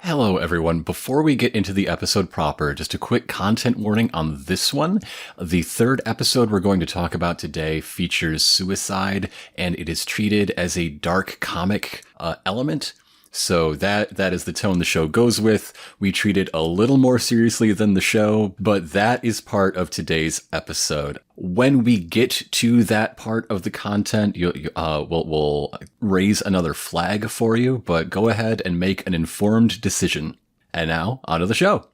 Hello, everyone. Before we get into the episode proper, just a quick content warning on this one. The third episode we're going to talk about today features suicide, and it is treated as a dark comic element. So that is the tone the show goes with. We treat it a little more seriously than the show, but that is part of today's episode. When we get to that part of the content, we'll raise another flag for you, but go ahead and make an informed decision. And now, on to the show.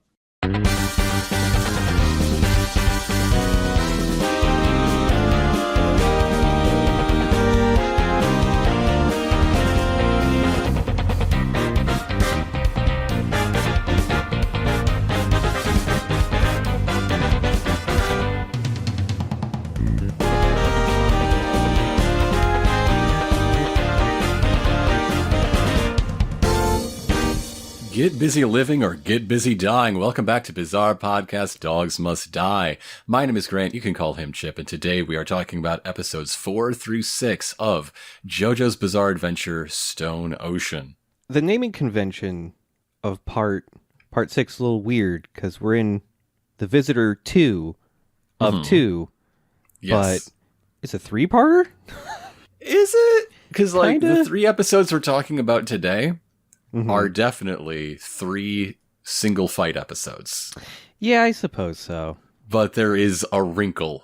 Get busy living or get busy dying. Welcome back to Bizarre Podcast Dogs Must Die. My name is Grant. You can call him Chip. And today we are talking about episodes 4 through 6 of JoJo's Bizarre Adventure Stone Ocean. The naming convention of part 6 is a little weird because we're in the Visitor 2 of 2. Yes. But it's a 3-parter? Is it? Because Kinda. the 3 episodes we're talking about today are definitely 3 single fight episodes. Yeah, I suppose so. But there is a wrinkle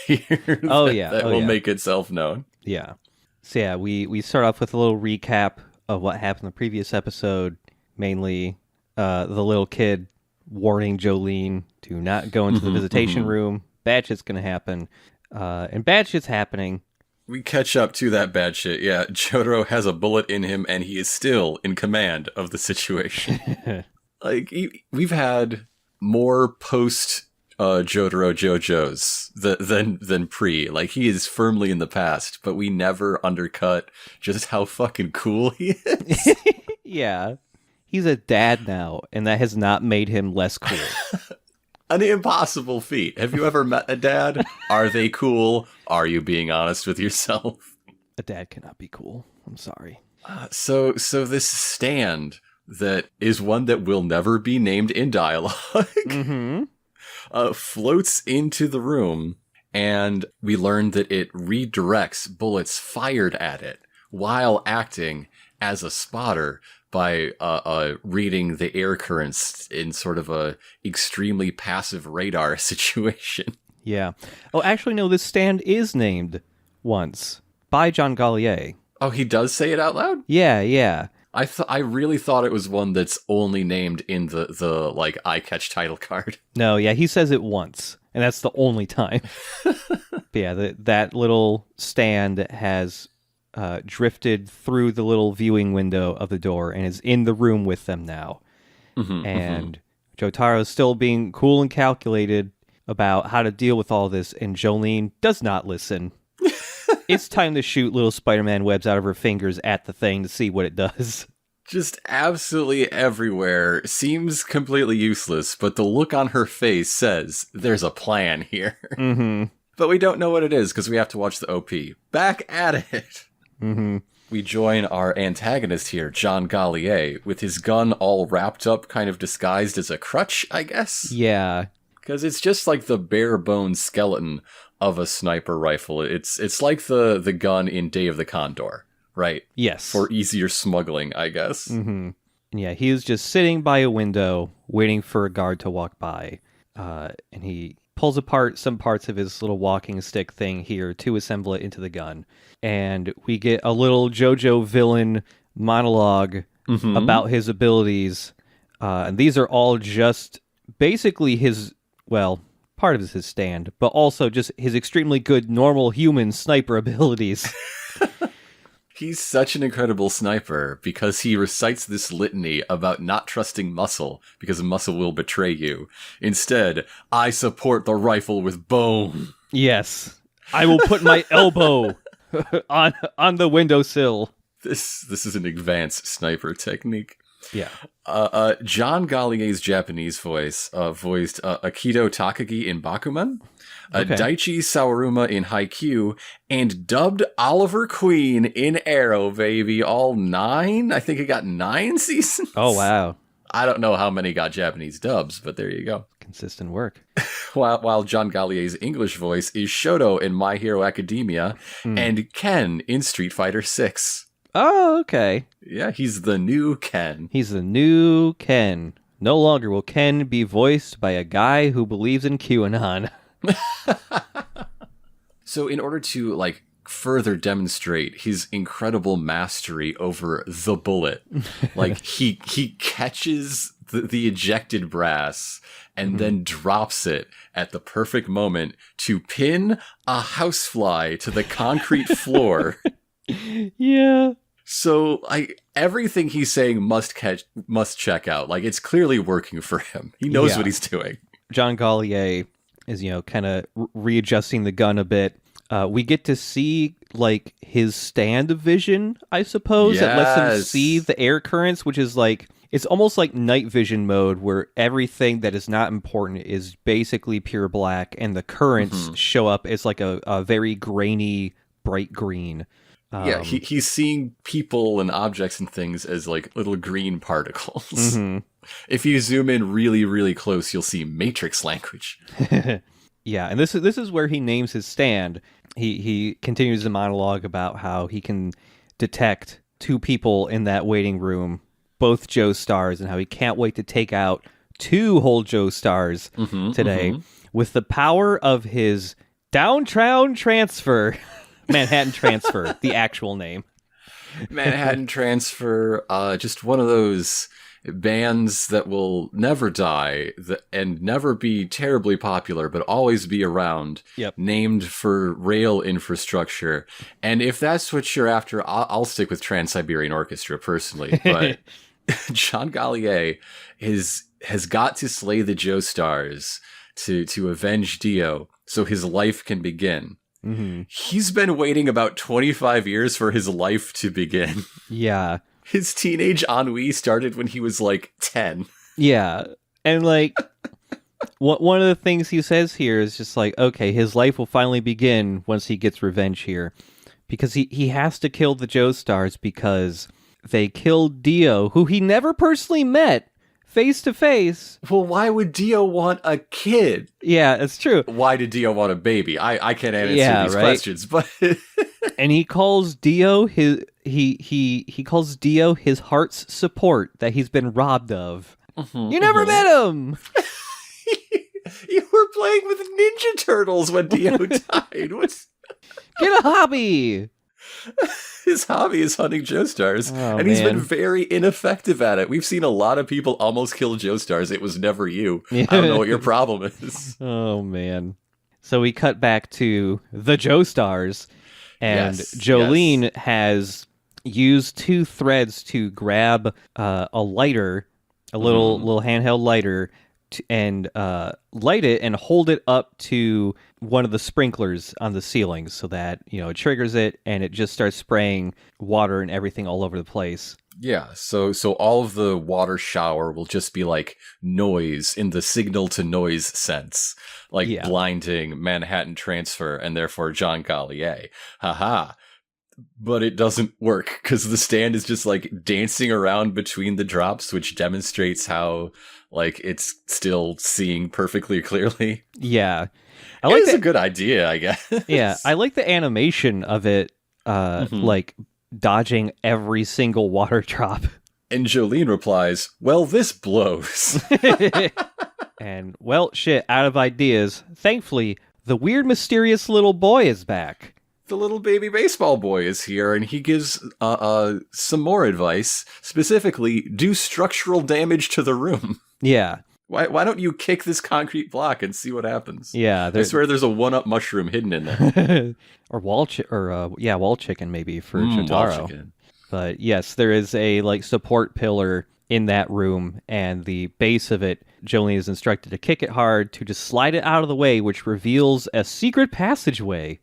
here that will make itself known. Yeah. So yeah, we start off with a little recap of what happened in the previous episode. Mainly the little kid warning Jolene to not go into the visitation room. Bad shit's going to happen. And bad shit's happening. We catch up to that bad shit. Yeah, Jotaro has a bullet in him, and he is still in command of the situation. We've had more post Jotaro JoJo's than pre. Like, he is firmly in the past, but we never undercut just how fucking cool he is. Yeah. He's a dad now, and that has not made him less cool. An impossible feat. Have you ever met a dad? Are they cool? Are you being honest with yourself? A dad cannot be cool. I'm sorry. So this stand that is one that will never be named in dialogue floats into the room, and we learn that it redirects bullets fired at it while acting as a spotter by reading the air currents in sort of a extremely passive radar situation. Yeah. Oh, actually, no, this stand is named once by John Gallier. Oh, he does say it out loud? Yeah. I really thought it was one that's only named in the like eye catch title card. No, yeah, he says it once, and that's the only time. But yeah, that little stand has drifted through the little viewing window of the door and is in the room with them now. And Jotaro is still being cool and calculated about how to deal with all this, and Jolene does not listen. It's time to shoot little Spider-Man webs out of her fingers at the thing to see what it does. Just absolutely everywhere. Seems completely useless, but the look on her face says there's a plan here. But we don't know what it is because we have to watch the OP. Back at it. We join our antagonist here, John Gallier, with his gun all wrapped up, kind of disguised as a crutch, I guess? Yeah. Because it's just like the bare bones skeleton of a sniper rifle. It's like the gun in Day of the Condor, right? Yes. For easier smuggling, I guess. Yeah, he is just sitting by a window, waiting for a guard to walk by. And he pulls apart some parts of his little walking stick thing here to assemble it into the gun. And we get a little JoJo villain monologue about his abilities. And these are all just basically his, well, part of it is his stand, but also just his extremely good normal human sniper abilities. He's such an incredible sniper because he recites this litany about not trusting muscle because muscle will betray you. Instead, I support the rifle with bone. Yes. I will put my elbow on the windowsill. This is an advanced sniper technique. Yeah. John Gallier's Japanese voice voiced Akito Takagi in Bakuman, Daichi Sauruma in Haikyuu, and dubbed Oliver Queen in Arrow, baby. All 9? I think it got 9 seasons. Oh, wow. I don't know how many got Japanese dubs, but there you go. Consistent work. While John Gallier's English voice is Shoto in My Hero Academia and Ken in Street Fighter 6. Oh, okay. Yeah, he's the new Ken. He's the new Ken. No longer will Ken be voiced by a guy who believes in QAnon. So in order to, like, further demonstrate his incredible mastery over the bullet, like, he catches the ejected brass and then drops it at the perfect moment to pin a housefly to the concrete floor. Yeah. So, like, everything he's saying must check out. Like, it's clearly working for him. He knows what he's doing. John Gallier is, kind of readjusting the gun a bit. We get to see, like, his stand vision, I suppose, that lets him see the air currents, which is like, it's almost like night vision mode where everything that is not important is basically pure black and the currents show up as like a very grainy, bright green. Yeah, he's seeing people and objects and things as like little green particles. If you zoom in really, really close, you'll see Matrix language. Yeah, and this is where he names his stand. He continues the monologue about how he can detect two people in that waiting room, both Joe Stars, and how he can't wait to take out two whole Joe Stars today with the power of his downtown transfer. Manhattan Transfer, the actual name. Manhattan Transfer, just one of those bands that will never die and never be terribly popular, but always be around, named for rail infrastructure. And if that's what you're after, I'll stick with Trans-Siberian Orchestra personally. But John Gallier has got to slay the Joe Stars to avenge Dio so his life can begin. He's been waiting about 25 years for his life to begin. Yeah. His teenage ennui started when he was like 10. Yeah. And like, one of the things he says here is just like, okay, his life will finally begin once he gets revenge here. Because he has to kill the Joe Stars because they killed Dio, who he never personally met. Face to face. Well, why would Dio want a kid? Yeah, it's true. Why did Dio want a baby? I can't answer these questions, but and he calls Dio he calls Dio his heart's support that he's been robbed of. You never met him. You were playing with Ninja Turtles when Dio died. Get a hobby. His hobby is hunting Joe Stars, and he's been very ineffective at it. We've seen a lot of people almost kill Joe Stars. It was never you. I don't know what your problem is. Oh, man. So we cut back to the Joe Stars, and Jolene has used two threads to grab a lighter, a little handheld lighter, and light it and hold it up to one of the sprinklers on the ceiling so that, it triggers it and it just starts spraying water and everything all over the place. Yeah, so all of the water shower will just be like noise in the signal to noise sense, like blinding Manhattan Transfer and therefore John Gallier. Haha. But it doesn't work because the stand is just like dancing around between the drops, which demonstrates how like it's still seeing perfectly clearly. Yeah. It's a good idea, I guess. Yeah, I like the animation of it, like dodging every single water drop. And Jolene replies, "Well, this blows." And, well, shit, out of ideas. Thankfully, the weird, mysterious little boy is back. The little baby baseball boy is here, and he gives some more advice. Specifically, do structural damage to the room. Yeah. Why don't you kick this concrete block and see what happens? Yeah, I swear there's a one-up mushroom hidden in there. Or wall chicken maybe for Shotaro. Wall chicken. But yes, there is a like support pillar in that room, and the base of it, Jolene is instructed to kick it hard to just slide it out of the way, which reveals a secret passageway.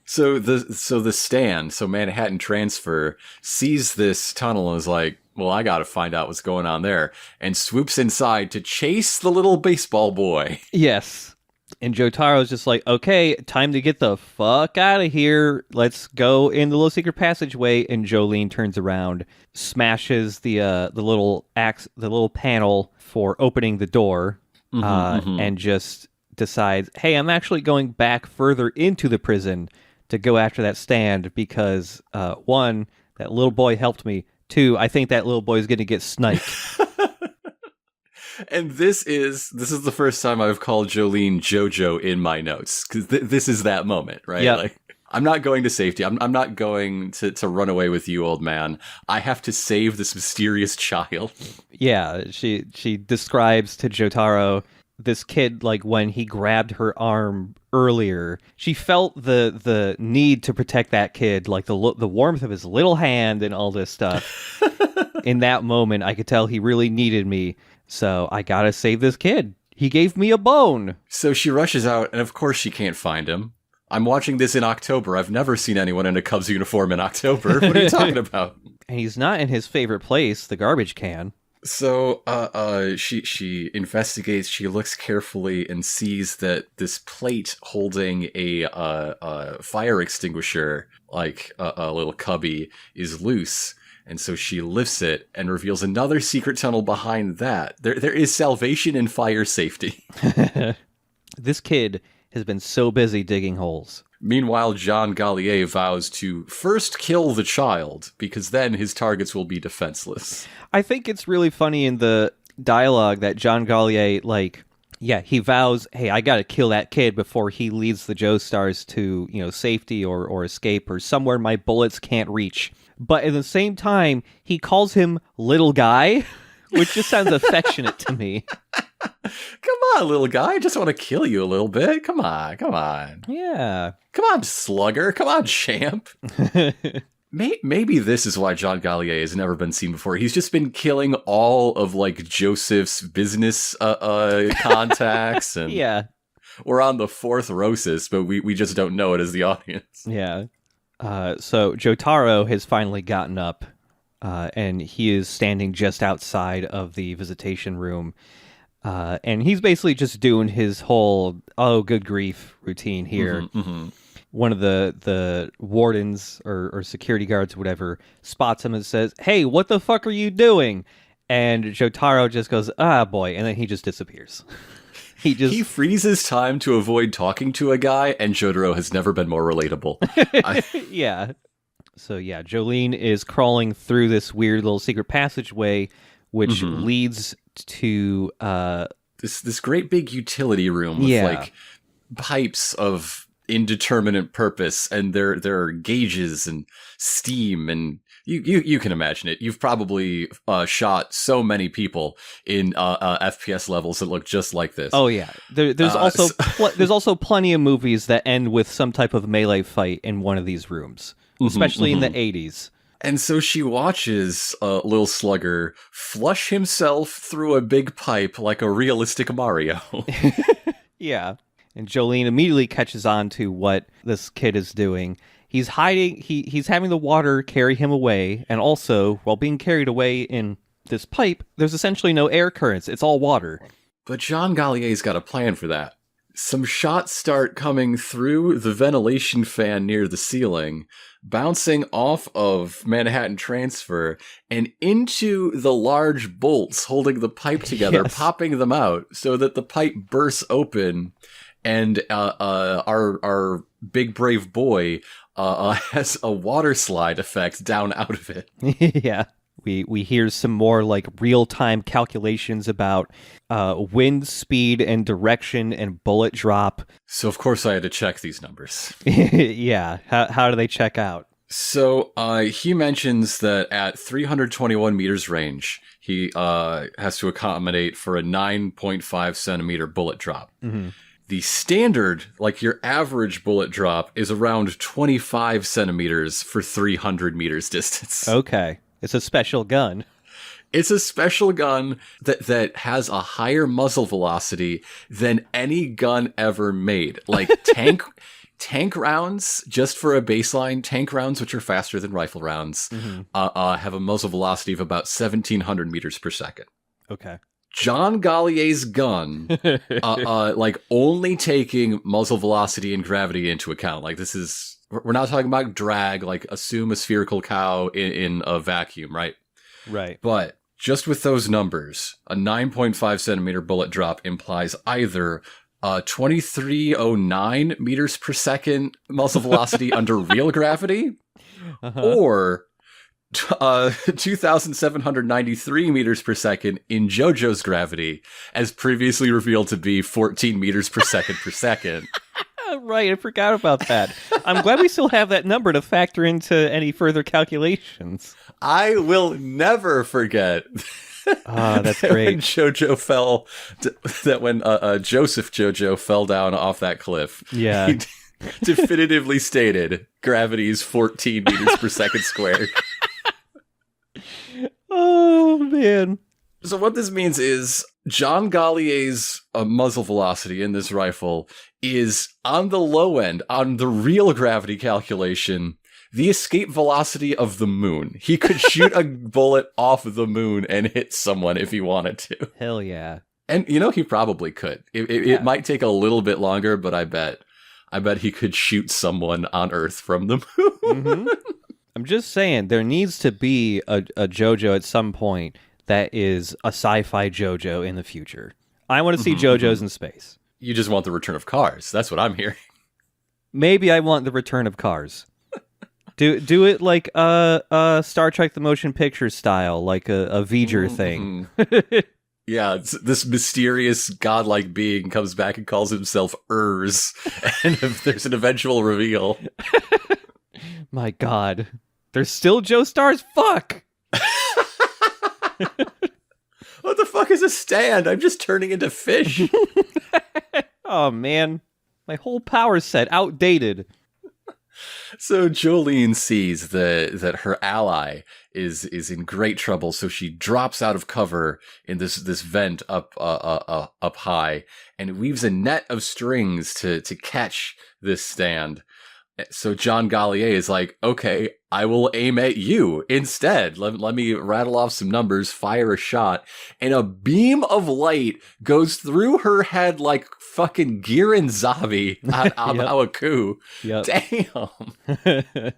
So the stand, Manhattan Transfer, sees this tunnel and is like, well, I gotta find out what's going on there, and swoops inside to chase the little baseball boy. Yes. And Jotaro's just like, okay, time to get the fuck out of here. Let's go in the little secret passageway. And Jolene turns around, smashes the little panel for opening the door, and just decides, hey, I'm actually going back further into the prison to go after that stand because, one, that little boy helped me. Two, I think that little boy is going to get sniped. And this is the first time I've called Jolene JoJo in my notes, because this is that moment, right? Yep. Like, I'm not going to safety. I'm not going to run away with you, old man. I have to save this mysterious child. Yeah, she describes to Jotaro this kid, like when he grabbed her arm earlier, she felt the need to protect that kid, like the warmth of his little hand and all this stuff. In that moment, I could tell he really needed me. So I gotta save this kid. He gave me a bone. So she rushes out, and of course she can't find him. I'm watching this in October. I've never seen anyone in a Cubs uniform in October. What are you talking about? And he's not in his favorite place, the garbage can. So she investigates. She looks carefully and sees that this plate holding a fire extinguisher, like a little cubby, is loose. And so she lifts it and reveals another secret tunnel behind that. There is salvation in fire safety. This kid has been so busy digging holes. Meanwhile, John Gallier vows to first kill the child, because then his targets will be defenseless. I think it's really funny in the dialogue that John Gallier, he vows, hey, I gotta kill that kid before he leads the Joestars to, safety or escape or somewhere my bullets can't reach. But at the same time, he calls him little guy, which just sounds affectionate to me. Come on, little guy. I just want to kill you a little bit. Come on. Yeah. Come on, slugger. Come on, champ. Maybe this is why John Gallier has never been seen before. He's just been killing all of, Joseph's business contacts. And yeah. We're on the fourth Rosas, but we just don't know it as the audience. Yeah. So Jotaro has finally gotten up, and he is standing just outside of the visitation room. And he's basically just doing his whole, oh, good grief routine here. One of the wardens or security guards or whatever spots him and says, hey, what the fuck are you doing? And Jotaro just goes, ah, boy. And then he just disappears. He freezes time to avoid talking to a guy, and Jotaro has never been more relatable. Yeah. So, yeah, Jolene is crawling through this weird little secret passageway, which leads to this great big utility room with pipes of indeterminate purpose, and there are gauges and steam, and you can imagine it. You've probably shot so many people in FPS levels that look just like this. Oh yeah, there's also plenty of movies that end with some type of melee fight in one of these rooms, especially in the 80s. And so she watches Lil Slugger flush himself through a big pipe like a realistic Mario. Yeah. And Jolene immediately catches on to what this kid is doing. He's hiding, he's having the water carry him away, and also, while being carried away in this pipe, there's essentially no air currents. It's all water. But John Gallier's got a plan for that. Some shots start coming through the ventilation fan near the ceiling, bouncing off of Manhattan Transfer and into the large bolts holding the pipe together, popping them out so that the pipe bursts open, and our big brave boy has a water slide effect down out of it. Yeah. We hear some more real-time calculations about wind speed and direction and bullet drop. So of course I had to check these numbers. Yeah. How do they check out? So he mentions that at 321 meters range, he has to accommodate for a 9.5 centimeter bullet drop. Mm-hmm. The standard, your average bullet drop, is around 25 centimeters for 300 meters distance. Okay. It's a special gun. It's a special gun that has a higher muzzle velocity than any gun ever made. Tank rounds, just for a baseline, tank rounds, which are faster than rifle rounds, have a muzzle velocity of about 1,700 meters per second. Okay. John Gallier's gun, like only taking muzzle velocity and gravity into account. Like this is, we're not talking about drag, like assume a spherical cow in a vacuum, right? Right. But just with those numbers, a 9.5 centimeter bullet drop implies either 2309 meters per second muzzle velocity under real gravity, or 2,793 meters per second in JoJo's gravity, as previously revealed to be 14 meters per second per second. Right, I forgot about that. I'm glad we still have that number to factor into any further calculations. I will never forget. That's great. When JoJo fell, when Joseph JoJo fell down off that cliff. Yeah. He definitively stated gravity is 14 meters per second squared. Oh, man. So what this means is John Gallier's muzzle velocity in this rifle is on the low end, on the real gravity calculation, the escape velocity of the moon. He could shoot a bullet off the moon and hit someone if he wanted to. Hell yeah. And, he probably could. It might take a little bit longer, but I bet he could shoot someone on Earth from the moon. Mm-hmm. I'm just saying, there needs to be a JoJo at some point that is a sci-fi JoJo in the future. I want to see JoJo's in space. You just want the return of Cars. That's what I'm hearing. Maybe I want the return of Cars. Do it like Star Trek the Motion Picture style, like a V'ger thing. Yeah, this mysterious godlike being comes back and calls himself Urs, and if there's an eventual reveal. My God. There's still Joe Stars? Fuck! What the fuck is a stand? I'm just turning into fish. Oh, man. My whole power set outdated. So Jolene sees that her ally is in great trouble, so she drops out of cover in this vent up high and weaves a net of strings to catch this stand. So John Gallier is like, okay, I will aim at you instead. Let me rattle off some numbers, fire a shot, and a beam of light goes through her head like fucking Giran Zavi on Awaku. Yep. Damn.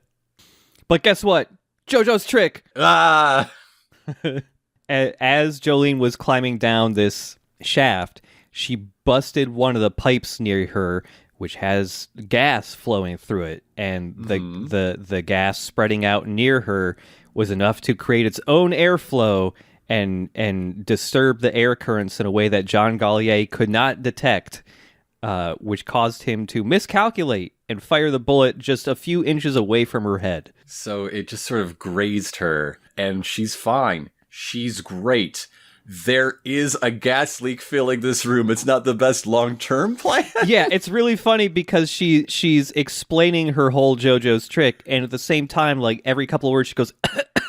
But guess what? JoJo's trick. Ah. As Jolene was climbing down this shaft, she busted one of the pipes near her, which has gas flowing through it, and the gas spreading out near her was enough to create its own airflow and disturb the air currents in a way that John Gallier could not detect, which caused him to miscalculate and fire the bullet just a few inches away from her head. So it just sort of grazed her, and she's fine. She's great. There is a gas leak filling this room. It's not the best long-term plan. Yeah, it's really funny because she's explaining her whole JoJo's trick, and at the same time, like every couple of words, she goes,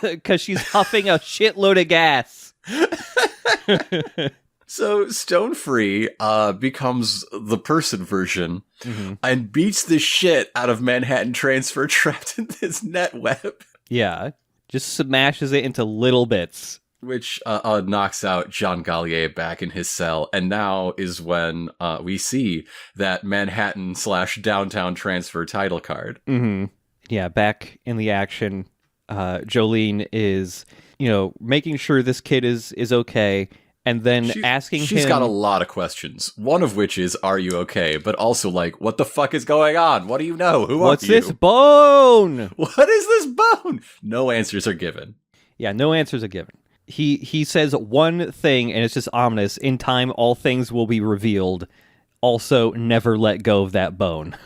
because she's huffing a shitload of gas. So Stonefree becomes the person version and beats the shit out of Manhattan Transfer trapped in this net web. Yeah, just smashes it into little bits. Which knocks out John Gallier back in his cell, and now is when we see that Manhattan/Downtown Transfer title card. Mm-hmm. Yeah, back in the action, Jolene is, making sure this kid is okay, and then asking him... She's got a lot of questions, one of which is, are you okay? But also, like, what the fuck is going on? What do you know? Who are you? What's this bone? What is this bone? No answers are given. Yeah, no answers are given. He says one thing, and it's just ominous. In time, all things will be revealed. Also, never let go of that bone.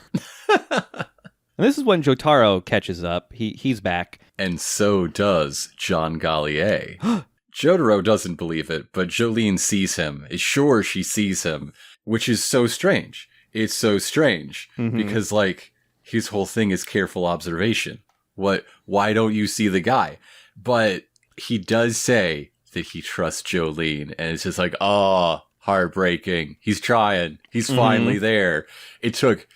And this is when Jotaro catches up. He's back. And so does John Gallier. Jotaro doesn't believe it, but Jolene sees him, is sure she sees him, which is so strange. It's so strange, because, like, his whole thing is careful observation. Why don't you see the guy? But he does say that he trusts Jolene, and it's just like, oh, heartbreaking. He's trying. He's finally there. It took,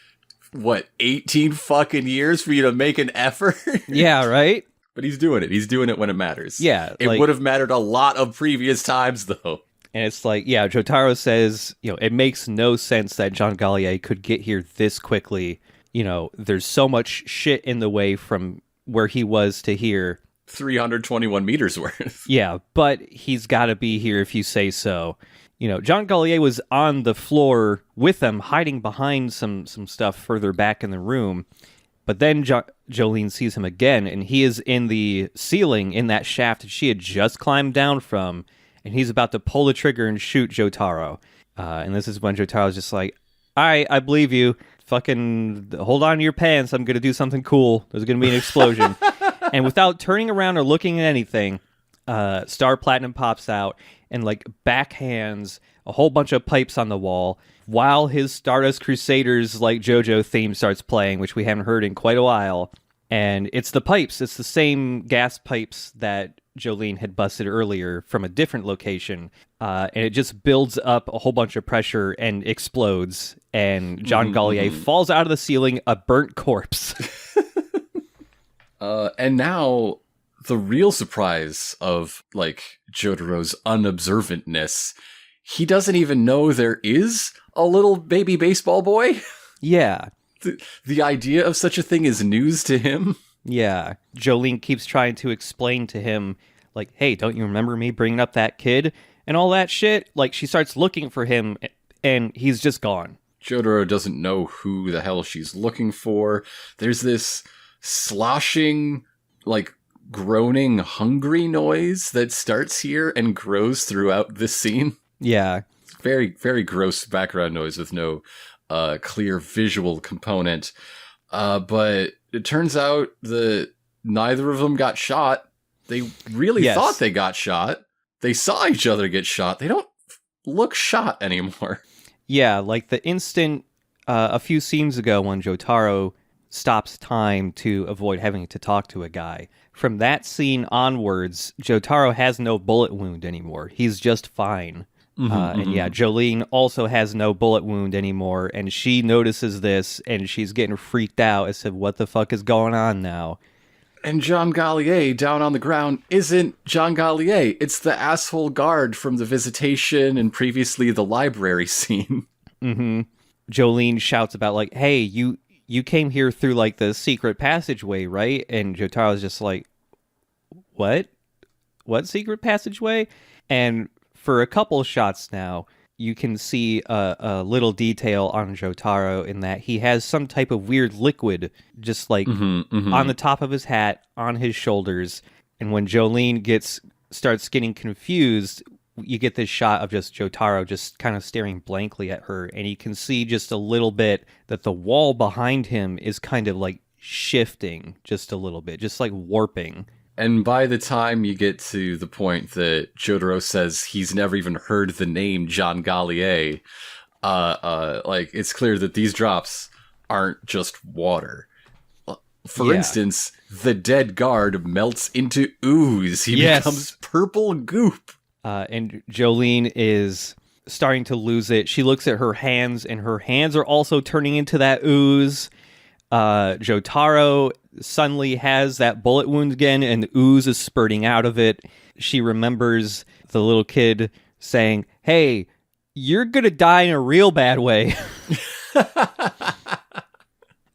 18 fucking years for you to make an effort? Yeah, right? But he's doing it. He's doing it when it matters. Yeah. It would have mattered a lot of previous times, though. And it's like, yeah, Jotaro says, it makes no sense that John Gallier could get here this quickly. There's so much shit in the way from where he was to here. 321 meters worth. Yeah, but he's got to be here if you say so. John Gallier was on the floor with them, hiding behind some stuff further back in the room. But then Jolene sees him again, and he is in the ceiling in that shaft that she had just climbed down from. And he's about to pull the trigger and shoot Jotaro. And this is when Jotaro's just like, all right, I believe you. Fucking hold on to your pants. I'm going to do something cool. There's going to be an explosion. And without turning around or looking at anything, Star Platinum pops out and backhands a whole bunch of pipes on the wall while his Stardust Crusaders JoJo theme starts playing, which we haven't heard in quite a while. And it's the pipes. It's the same gas pipes that Jolene had busted earlier from a different location. And it just builds up a whole bunch of pressure and explodes. And John Gallier falls out of the ceiling, a burnt corpse. And now the real surprise of Jotaro's unobservantness, he doesn't even know there is a little baby baseball boy. Yeah. The idea of such a thing is news to him. Yeah. Jolene keeps trying to explain to him, hey, don't you remember me bringing up that kid and all that shit? She starts looking for him, and he's just gone. Jotaro doesn't know who the hell she's looking for. There's this sloshing, groaning, hungry noise that starts here and grows throughout this scene. Yeah. It's very, very gross background noise with no clear visual component. But it turns out that neither of them got shot. They really thought they got shot. They saw each other get shot. They don't look shot anymore. Yeah, the instant a few scenes ago when Jotaro stops time to avoid having to talk to a guy. From that scene onwards, Jotaro has no bullet wound anymore. He's just fine. Jolene also has no bullet wound anymore, and she notices this, and she's getting freaked out as to what the fuck is going on now. And John Gallier down on the ground isn't John Gallier. It's the asshole guard from the visitation and previously the library scene. Mm-hmm. Jolene shouts about hey, you came here through the secret passageway, right? And Jotaro's just like, what? What secret passageway? And for a couple shots now, you can see a little detail on Jotaro in that he has some type of weird liquid just on the top of his hat, on his shoulders. And when Jolene starts getting confused, you get this shot of just Jotaro just kind of staring blankly at her. And you can see just a little bit that the wall behind him is kind of shifting just a little bit, just warping. And by the time you get to the point that Jotaro says he's never even heard the name John Gallier, it's clear that these drops aren't just water. For instance, the dead guard melts into ooze. He becomes purple goop. And Jolene is starting to lose it. She looks at her hands, and her hands are also turning into that ooze. Jotaro suddenly has that bullet wound again, and ooze is spurting out of it. She remembers the little kid saying, hey, you're gonna die in a real bad way.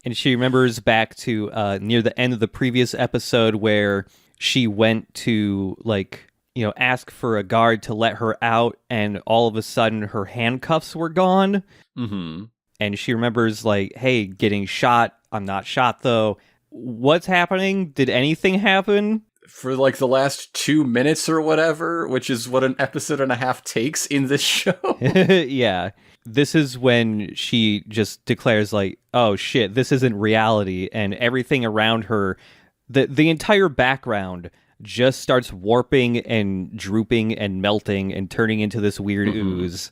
And she remembers back to near the end of the previous episode where she went to ask for a guard to let her out, and all of a sudden her handcuffs were gone. Mm-hmm. And she remembers hey, getting shot. I'm not shot though. What's happening? Did anything happen? For the last 2 minutes or whatever, which is what an episode and a half takes in this show. Yeah. This is when she just declares oh shit, this isn't reality, and everything around her, the entire background just starts warping and drooping and melting and turning into this weird ooze.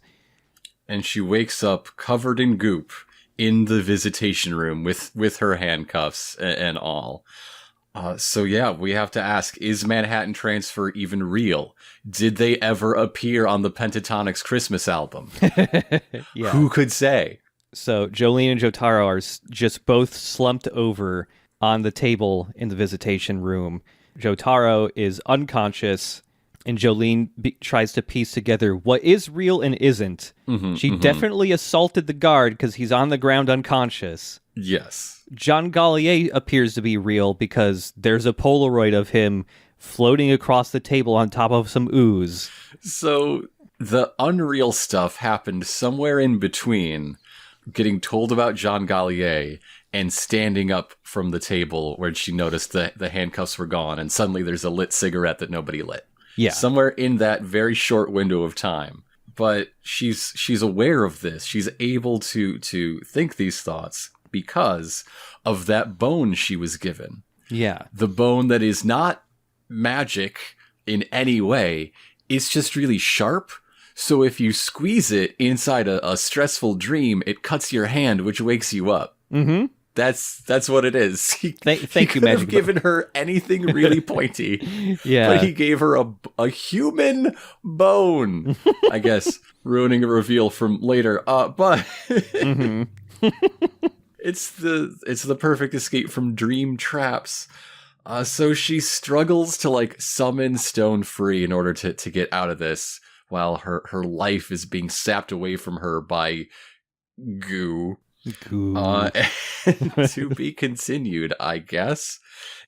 And she wakes up covered in goop in the visitation room with her handcuffs and all. So yeah, we have to ask, is Manhattan Transfer even real? Did they ever appear on the Pentatonix Christmas album? Yeah. Who could say? So Jolene and Jotaro are just both slumped over on the table in the visitation room. Jotaro is unconscious, And Jolene tries to piece together what is real and isn't. She definitely assaulted the guard because he's on the ground unconscious. Yes. John Gallier appears to be real because there's a Polaroid of him floating across the table on top of some ooze. So the unreal stuff happened somewhere in between getting told about John Gallier and standing up from the table where she noticed that the handcuffs were gone and suddenly there's a lit cigarette that nobody lit. Yeah. Somewhere in that very short window of time. But she's aware of this. She's able to think these thoughts because of that bone she was given. Yeah. The bone that is not magic in any way. It's just really sharp. So if you squeeze it inside a stressful dream, it cuts your hand, which wakes you up. Mm-hmm. That's what it is. Thank you, Magic. Have given her anything really pointy. Yeah. But he gave her a human bone. I guess ruining a reveal from later. But it's the perfect escape from dream traps. So she struggles to like summon Stone free in order to get out of this, while her life is being sapped away from her by goo. To be continued, I guess.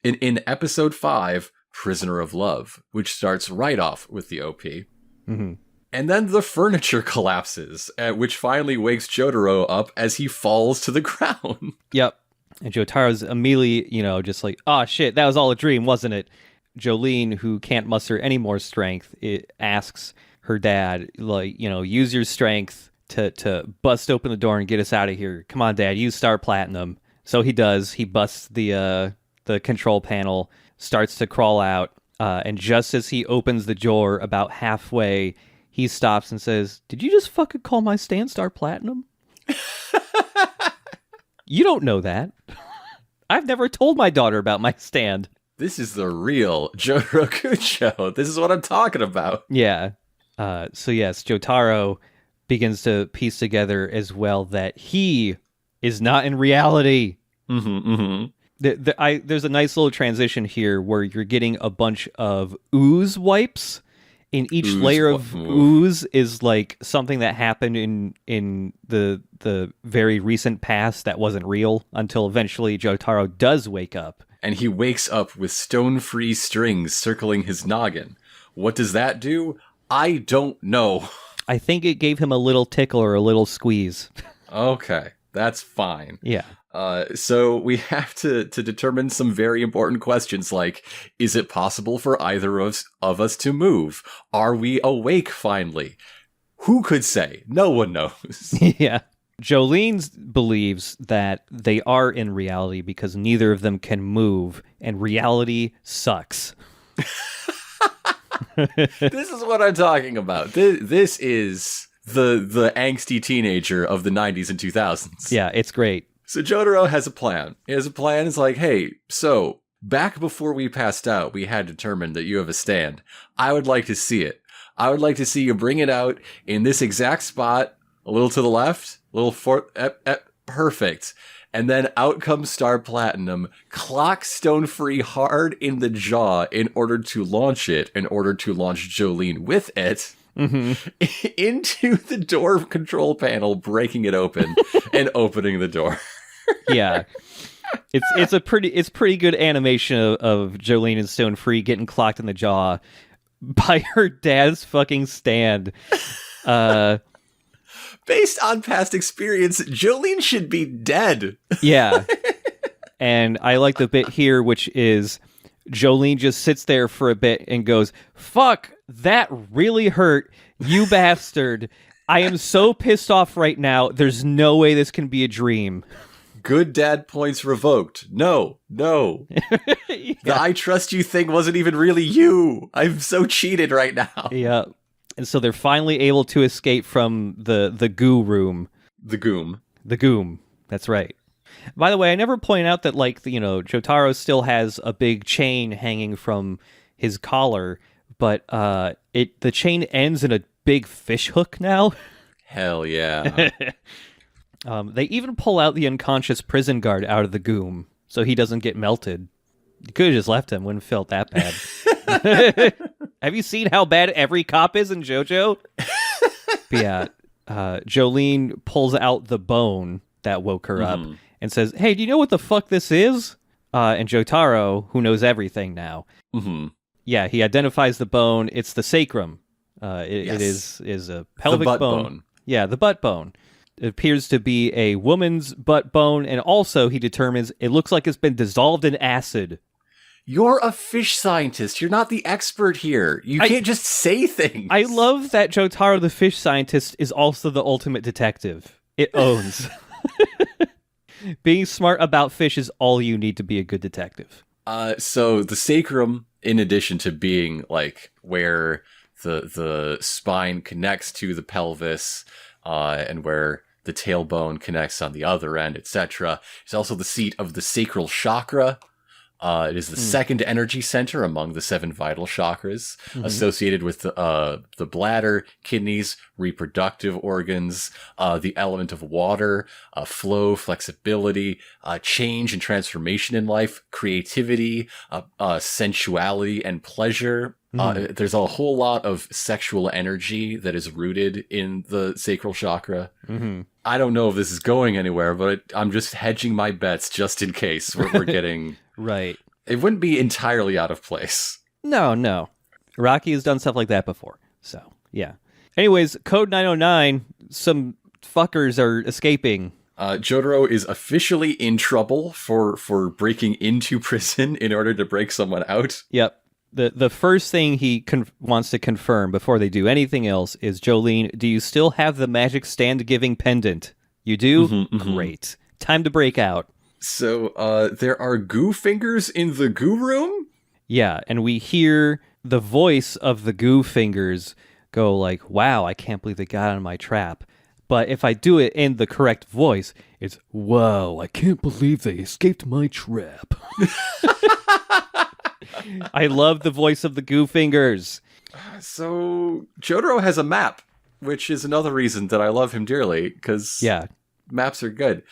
In episode 5, Prisoner of Love, which starts right off with the OP. Mm-hmm. And then the furniture collapses, which finally wakes Jotaro up as he falls to the ground. Yep. And Jotaro's immediately, just like, oh shit, that was all a dream, wasn't it? Jolene, who can't muster any more strength, asks her dad, like, use your strength to bust open the door and get us out of here. Come on, Dad, use Star Platinum. So he does. He busts the control panel, starts to crawl out, and just as he opens the door about halfway, he stops and says, "Did you just fucking call my stand Star Platinum?" You don't know that. I've never told my daughter about my stand. This is the real Jotaro Kucho. This is what I'm talking about. Yeah. So yes, Jotaro begins to piece together as well that he is not in reality. There's a nice little transition here where you're getting a bunch of ooze wipes. In each layer of ooze is like something that happened in the very recent past that wasn't real until eventually Jotaro does wake up. And he wakes up with stone-free strings circling his noggin. What does that do? I don't know. I think it gave him a little tickle or a little squeeze. Okay, that's fine. Yeah. So we have to determine some very important questions like, is it possible for either of us to move? Are we awake finally? Who could say? No one knows. Yeah. Jolene believes that they are in reality because neither of them can move, and reality sucks. This is what I'm talking about. This is the angsty teenager of the 90s and 2000s. Yeah, it's great. So Jotaro has a plan. His plan is like, hey, so back before we passed out, we had determined that you have a stand. I would like to see it. I would like to see you bring it out in this exact spot, a little to the left, a little perfect. And then out comes Star Platinum, clocks Stone Free hard in the jaw in order to launch Jolene with it. Into the door control panel, breaking it open and opening the door. Yeah, it's pretty good animation of Jolene and Stone Free getting clocked in the jaw by her dad's fucking stand. Based on past experience, Jolene should be dead. Yeah, and I like the bit here, which is Jolene just sits there for a bit and goes, "Fuck, that really hurt, you bastard. I am so pissed off right now. There's no way this can be a dream." Good dad points revoked. No. Yeah. The I trust you thing wasn't even really you. I'm so cheated right now. Yeah. And so they're finally able to escape from the goo room. The goom. The goom. That's right. By the way, I never point out that, like, Jotaro still has a big chain hanging from his collar, but the chain ends in a big fish hook now. Hell yeah. They even pull out the unconscious prison guard out of the goom so he doesn't get melted. You could have just left him, wouldn't have felt that bad. Have you seen how bad every cop is in JoJo? But yeah, Jolene pulls out the bone that woke her up and says, "Hey, do you know what the fuck this is?" And Jotaro, who knows everything now, yeah, he identifies the bone. It's the sacrum. It is a pelvic bone. Yeah, the butt bone. It appears to be a woman's butt bone, and also he determines it looks like it's been dissolved in acid. You're a fish scientist. You're not the expert here. You can't just say things. I love that Jotaro, the fish scientist, is also the ultimate detective. It owns. Being smart about fish is all you need to be a good detective. So the sacrum, in addition to being like where the spine connects to the pelvis, and where the tailbone connects on the other end, etc., is also the seat of the sacral chakra. It is the second energy center among the 7 vital chakras, associated with the bladder, kidneys, reproductive organs, the element of water, flow, flexibility, change and transformation in life, creativity, sensuality, and pleasure. There's a whole lot of sexual energy that is rooted in the sacral chakra. I don't know if this is going anywhere, but I'm just hedging my bets just in case we're getting... Right. It wouldn't be entirely out of place. No. Rocky has done stuff like that before. So, yeah. Anyways, Code 909, some fuckers are escaping. Jotaro is officially in trouble for breaking into prison in order to break someone out. Yep. The first thing he wants to confirm before they do anything else is, Jolene, do you still have the magic stand-giving pendant? You do? Great. Time to break out. So, there are goo fingers in the goo room? Yeah, and we hear the voice of the goo fingers go like, wow, I can't believe they got on my trap. But if I do it in the correct voice, it's, wow, I can't believe they escaped my trap. I love the voice of the goo fingers. So, Jotaro has a map, which is another reason that I love him dearly, because maps are good.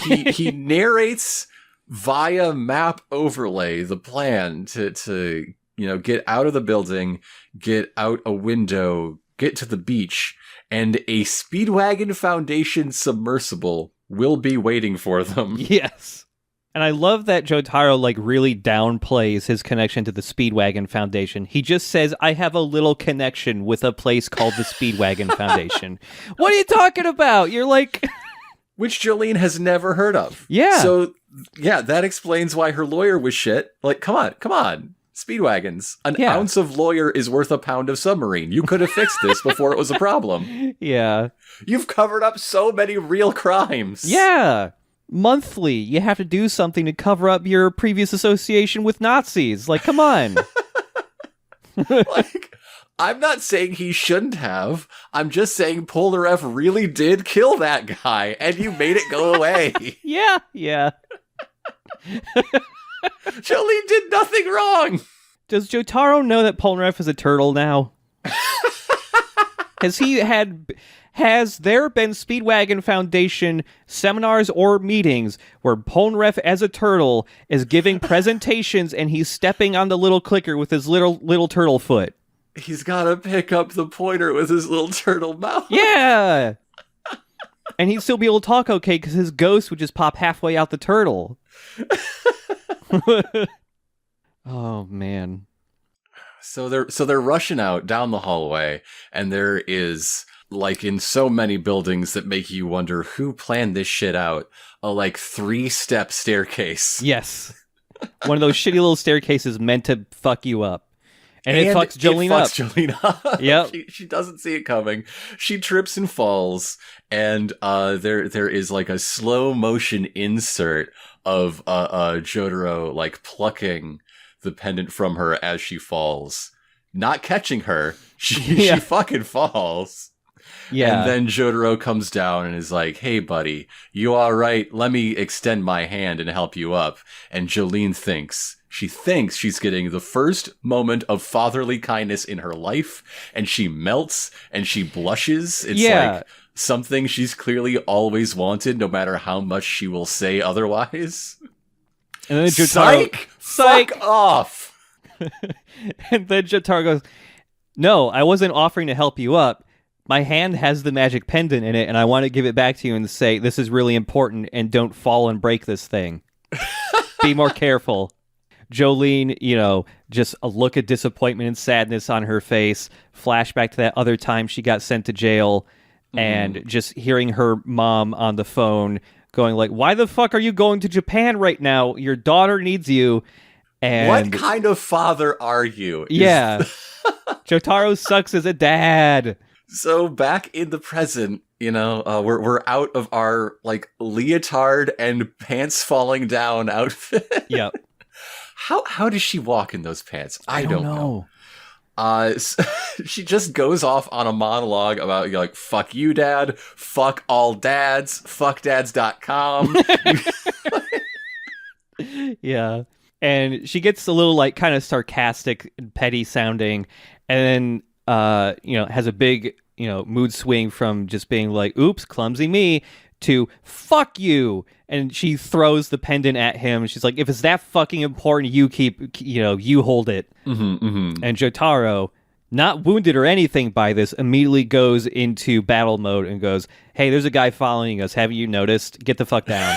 He narrates via map overlay the plan to get out of the building, get out a window, get to the beach, and a Speedwagon Foundation submersible will be waiting for them. Yes. And I love that Jotaro really downplays his connection to the Speedwagon Foundation. He just says, I have a little connection with a place called the Speedwagon Foundation. What are you talking about? You're like... Which Jolene has never heard of. Yeah. So, yeah, that explains why her lawyer was shit. Like, come on. Speedwagons. An ounce of lawyer is worth a pound of submarine. You could have fixed this before it was a problem. Yeah. You've covered up so many real crimes. Yeah. Monthly, you have to do something to cover up your previous association with Nazis. Like, come on. I'm not saying he shouldn't have. I'm just saying Polnareff really did kill that guy, and you made it go away. Yeah. Jolene did nothing wrong. Does Jotaro know that Polnareff is a turtle now? Has there been Speedwagon Foundation seminars or meetings where Polnareff as a turtle is giving presentations and he's stepping on the little clicker with his little turtle foot? He's got to pick up the pointer with his little turtle mouth. Yeah! And he'd still be able to talk okay because his ghost would just pop halfway out the turtle. Oh, man. So they're rushing out down the hallway, and there is, like in so many buildings that make you wonder who planned this shit out, a 3-step staircase. Yes. One of those shitty little staircases meant to fuck you up. And it fucks Jolene up. Yep. She doesn't see it coming. She trips and falls, and there is a slow motion insert of Jotaro plucking the pendant from her as she falls, not catching her. She fucking falls. Yeah. And then Jotaro comes down and is like, "Hey, buddy, you all right? Let me extend my hand and help you up." And Jolene thinks she's getting the first moment of fatherly kindness in her life, and she melts and she blushes. It's like something she's clearly always wanted, no matter how much she will say otherwise. And then Jotaro, Psych! Fuck off! And then Jotaro goes, No, I wasn't offering to help you up. My hand has the magic pendant in it, and I want to give it back to you and say, this is really important, and don't fall and break this thing. Be more careful. Jolene, just a look of disappointment and sadness on her face. Flashback to that other time she got sent to jail, and just hearing her mom on the phone going like, why the fuck are you going to Japan right now? Your daughter needs you. And what kind of father are you? Yeah. Jotaro sucks as a dad. So back in the present, we're out of our like leotard and pants falling down outfit. Yep. How does she walk in those pants? I don't know. She just goes off on a monologue about like, fuck you, dad, fuck all dads, fuckdads.com. Yeah. And she gets a little like kind of sarcastic and petty sounding, and then has a big mood swing from just being like, oops, clumsy me, to fuck you. And she throws the pendant at him. She's like, if it's that fucking important, you you hold it. And Jotaro, not wounded or anything by this, immediately goes into battle mode and goes, hey, there's a guy following us. Haven't you noticed? Get the fuck down.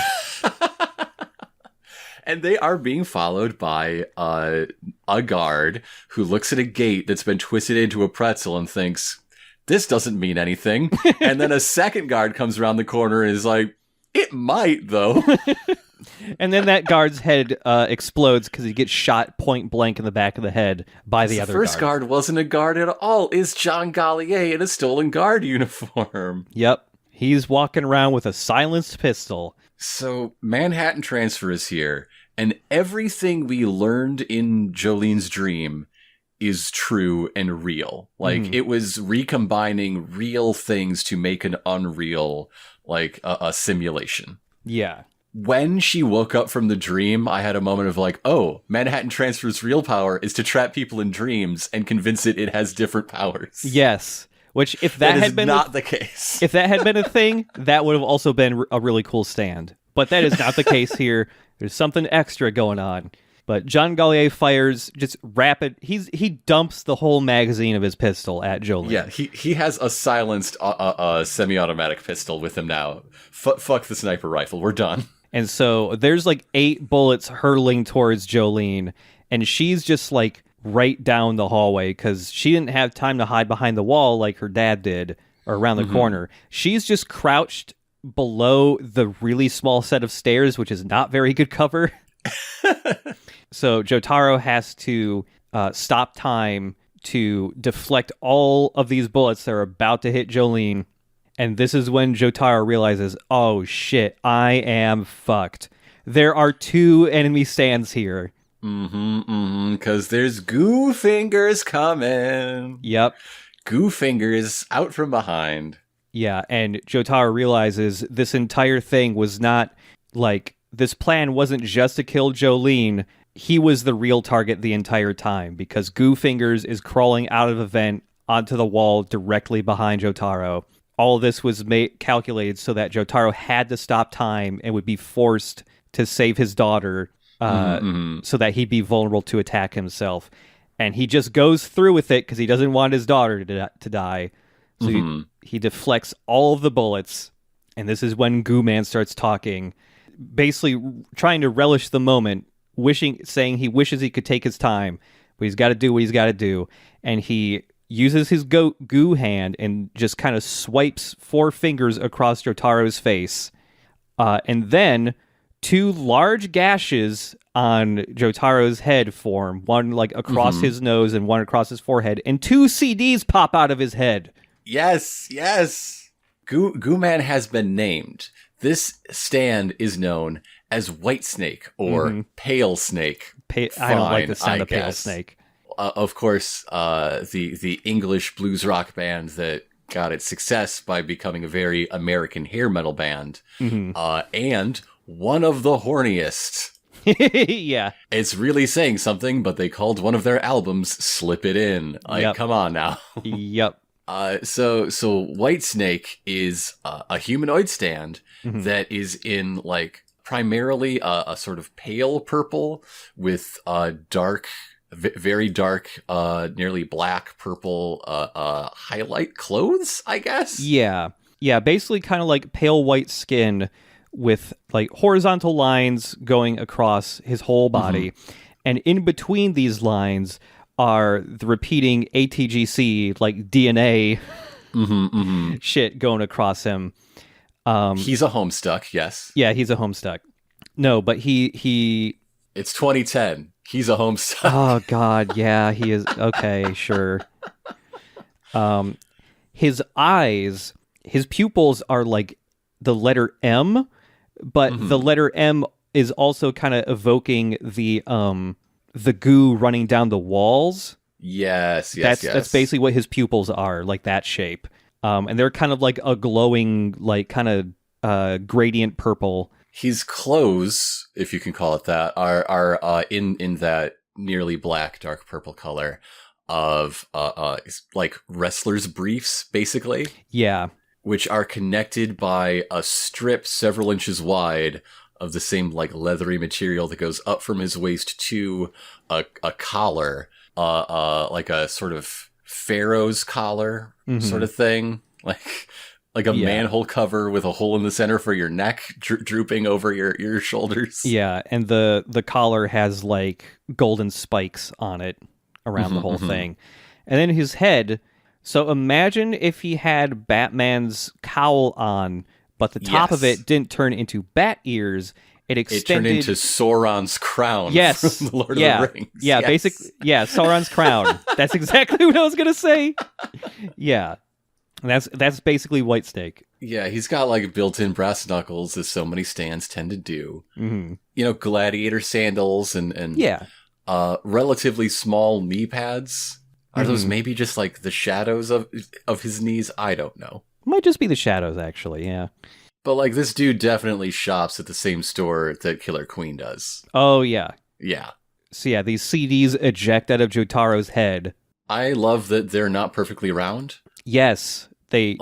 And they are being followed by a guard who looks at a gate that's been twisted into a pretzel and thinks, this doesn't mean anything. And then a second guard comes around the corner and is like, it might, though. And then that guard's head explodes because he gets shot point blank in the back of the head by the other guard. The first guard wasn't a guard at all. It's John Gallier in a stolen guard uniform. Yep. He's walking around with a silenced pistol. So Manhattan Transfer is here, and everything we learned in Jolene's dream is true and real. Like, it was recombining real things to make an unreal, like, a simulation. Yeah. When she woke up from the dream, I had a moment of like, oh, Manhattan Transfer's real power is to trap people in dreams and convince it has different powers. Yes. Which, if that had been not the case, if that had been a thing, that would have also been a really cool stand. But that is not the case here. There's something extra going on. But John Gallier fires just rapid. He dumps the whole magazine of his pistol at Jolene. Yeah, he has a silenced semi-automatic pistol with him now. Fuck the sniper rifle. We're done. And so there's like 8 bullets hurtling towards Jolene, and she's just like right down the hallway because she didn't have time to hide behind the wall like her dad did or around the corner. She's just crouched below the really small set of stairs, which is not very good cover. So Jotaro has to stop time to deflect all of these bullets that are about to hit Jolene. And this is when Jotaro realizes, oh shit, I am fucked. There are 2 enemy stands here. Because there's Goo Fingers coming. Yep. Goo Fingers out from behind. Yeah, and Jotaro realizes this entire thing was not, like, this plan wasn't just to kill Jolene. He was the real target the entire time, because Goo Fingers is crawling out of a vent onto the wall directly behind Jotaro. All of this was calculated so that Jotaro had to stop time and would be forced to save his daughter so that he'd be vulnerable to attack himself. And he just goes through with it because he doesn't want his daughter to die. So he deflects all of the bullets, and this is when Goo Man starts talking, basically trying to relish the moment, saying he wishes he could take his time, but he's got to do what he's got to do. And he uses his goo hand and just kind of swipes 4 fingers across Jotaro's face. And then 2 large gashes on Jotaro's head form, one like across his nose and one across his forehead, and 2 CDs pop out of his head. Yes. Goo Man has been named. This stand is known as White Snake or Pale Snake. I don't like the sound of Pale Snake. Of course, the English blues rock band that got its success by becoming a very American hair metal band, and one of the horniest. Yeah. It's really saying something, but they called one of their albums Slip It In. Like, come on now. Yep. So White Snake is a humanoid stand that is in like primarily a sort of pale purple with dark very dark, nearly black, purple, highlight clothes, I guess? Yeah. Yeah, basically kind of like pale white skin with like horizontal lines going across his whole body. And in between these lines are the repeating ATGC, like DNA shit going across him. He's a Homestuck, yes. Yeah, he's a Homestuck. No, but he It's 2010. He's a Homestuck. Oh God, yeah, he is. Okay, sure. His eyes, his pupils are like the letter M, but the letter M is also kind of evoking the goo running down the walls. Yes. That's basically what his pupils are, like that shape. And they're kind of like a glowing, like kind of gradient purple. His clothes, if you can call it that, are in that nearly black, dark purple color of like wrestlers' briefs, basically. Yeah. Which are connected by a strip several inches wide of the same like leathery material that goes up from his waist to a collar, like a sort of pharaoh's collar sort of thing, like a manhole cover with a hole in the center for your neck, drooping over your shoulders. Yeah, and the collar has like golden spikes on it around the whole thing, and then his head. So imagine if he had Batman's cowl on, but the top of it didn't turn into bat ears. It extended. It turned into Sauron's crown. Yes, from the Lord of the Rings. Yeah, basically, yeah, Sauron's crown. That's exactly what I was gonna say. Yeah, that's basically Whitesnake. Yeah, he's got like built-in brass knuckles, as so many stands tend to do. Mm-hmm. You know, gladiator sandals and relatively small knee pads. Are those maybe just like the shadows of his knees? I don't know. Might just be the shadows, actually. Yeah. But like this dude definitely shops at the same store that Killer Queen does. Oh yeah. Yeah. So yeah, these CDs eject out of Jotaro's head. I love that they're not perfectly round. Yes, they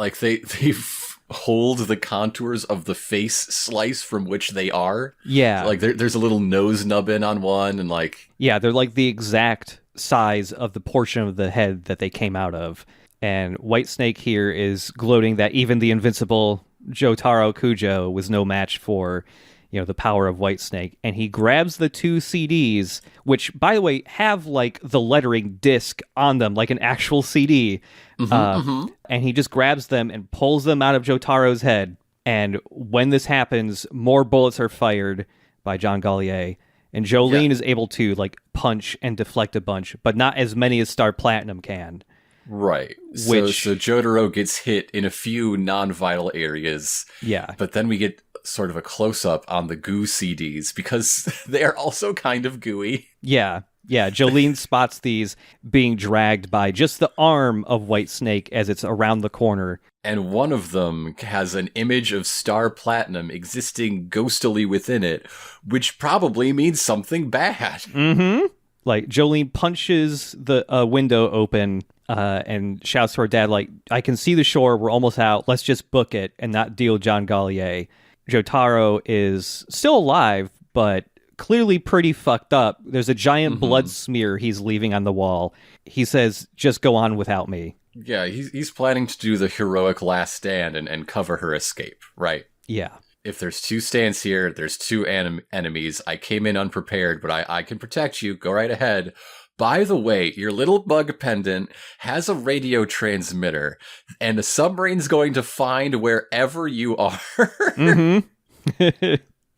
hold the contours of the face slice from which they are. Yeah. Like there's a little nose nubbin on one, and like they're like the exact size of the portion of the head that they came out of. And Whitesnake here is gloating that even the invincible Jotaro Kujo was no match for, the power of Whitesnake. And he grabs the two CDs, which, by the way, have like the lettering disc on them, like an actual CD. And he just grabs them and pulls them out of Jotaro's head. And when this happens, more bullets are fired by John Gallier. And Jolene is able to like punch and deflect a bunch, but not as many as Star Platinum can. Right. So Jotaro gets hit in a few non-vital areas. Yeah. But then we get sort of a close-up on the goo CDs because they are also kind of gooey. Yeah. Yeah. Jolene spots these being dragged by just the arm of Whitesnake as it's around the corner. And one of them has an image of Star Platinum existing ghostily within it, which probably means something bad. Mm-hmm. Like, Jolene punches the window open and shouts to her dad, like, I can see the shore, we're almost out, let's just book it and not deal with John Gallier. Jotaro is still alive, but clearly pretty fucked up. There's a giant blood smear he's leaving on the wall. He says, just go on without me. Yeah, he's planning to do the heroic last stand and cover her escape, right? Yeah. If there's two stands here, there's two enemies. I came in unprepared, but I can protect you. Go right ahead. By the way, your little bug pendant has a radio transmitter, and the submarine's going to find wherever you are.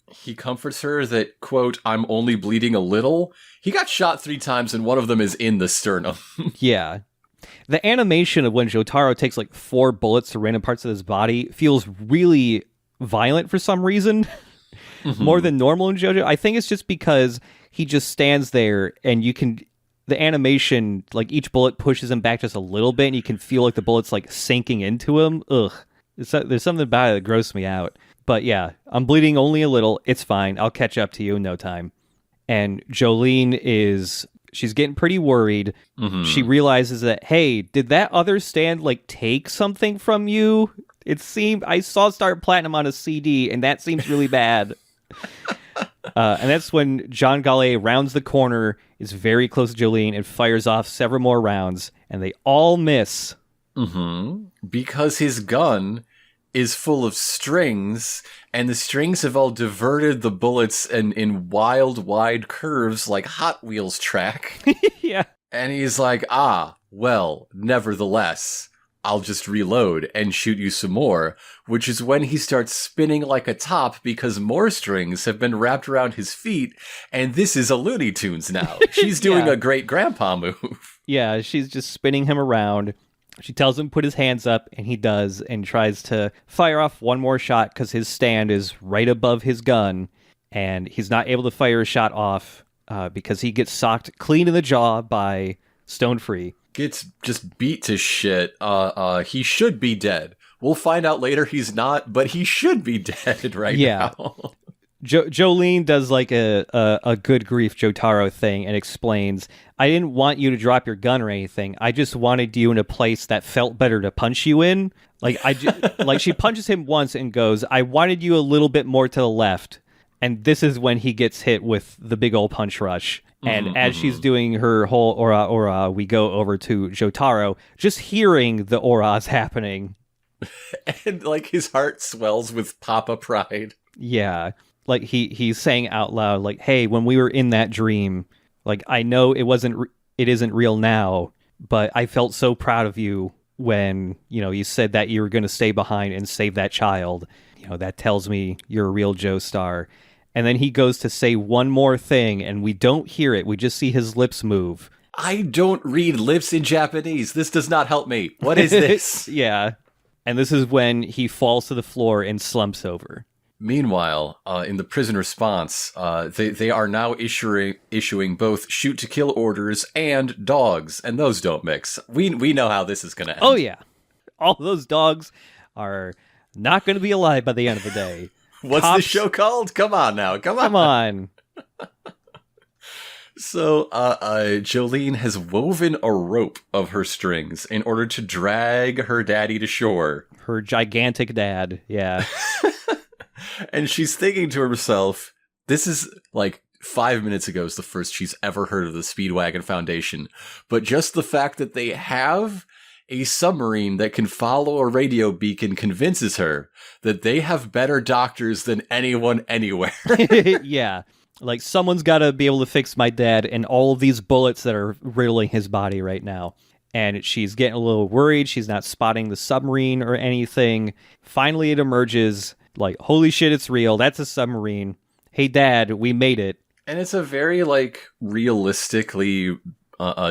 He comforts her that, quote, I'm only bleeding a little. He got shot 3 times, and one of them is in the sternum. Yeah. The animation of when Jotaro takes like 4 bullets to random parts of his body feels really violent for some reason. More than normal in JoJo. I think it's just because he just stands there and the animation, like each bullet pushes him back just a little bit and you can feel like the bullet's like sinking into him. Ugh. There's something about it that grosses me out. But yeah, I'm bleeding only a little. It's fine. I'll catch up to you in no time. And Jolene she's getting pretty worried. She realizes that, hey, did that other stand like take something from you? It seemed I saw Star Platinum on a CD, and that seems really bad. And that's when John Gallier rounds the corner is very close to Jolene and fires off several more rounds, and they all miss. Because his gun is full of strings, and the strings have all diverted the bullets in wild, wide curves like Hot Wheels track. Yeah. And he's like, well, nevertheless, I'll just reload and shoot you some more, which is when he starts spinning like a top because more strings have been wrapped around his feet, and this is a Looney Tunes now. She's doing a great grandpa move. Yeah, she's just spinning him around. She tells him to put his hands up, and he does, and tries to fire off one more shot because his stand is right above his gun, and he's not able to fire a shot off because he gets socked clean in the jaw by Stone Free. Gets just beat to shit. He should be dead. We'll find out later he's not, but he should be dead now. Jolene does like a good grief Jotaro thing and explains, I didn't want you to drop your gun or anything. I just wanted you in a place that felt better to punch you in. Like like she punches him once and goes, I wanted you a little bit more to the left. And this is when he gets hit with the big old punch rush. And as she's doing her whole aura, we go over to Jotaro, just hearing the auras happening. And like his heart swells with Papa pride. Yeah. Like he's saying out loud, like, hey, when we were in that dream, like, I know it isn't real now, but I felt so proud of you when, you said that you were going to stay behind and save that child. That tells me you're a real Joestar. And then he goes to say one more thing, and we don't hear it. We just see his lips move. I don't read lips in Japanese. This does not help me. What is this? Yeah. And this is when he falls to the floor and slumps over. Meanwhile, in the prison response, they are now issuing both shoot-to-kill orders and dogs, and those don't mix. We know how this is going to end. Oh, yeah. All those dogs are not going to be alive by the end of the day. What's the show called? Come on now. Come on. So, Jolene has woven a rope of her strings in order to drag her daddy to shore. Her gigantic dad, yeah. And she's thinking to herself, this is like 5 minutes ago is the first she's ever heard of the Speedwagon Foundation. But just the fact that they have a submarine that can follow a radio beacon convinces her that they have better doctors than anyone anywhere. Yeah. Like, someone's got to be able to fix my dad and all of these bullets that are riddling his body right now. And she's getting a little worried. She's not spotting the submarine or anything. Finally, it emerges. Like, holy shit, it's real. That's a submarine. Hey, Dad, we made it. And it's a very, like, realistically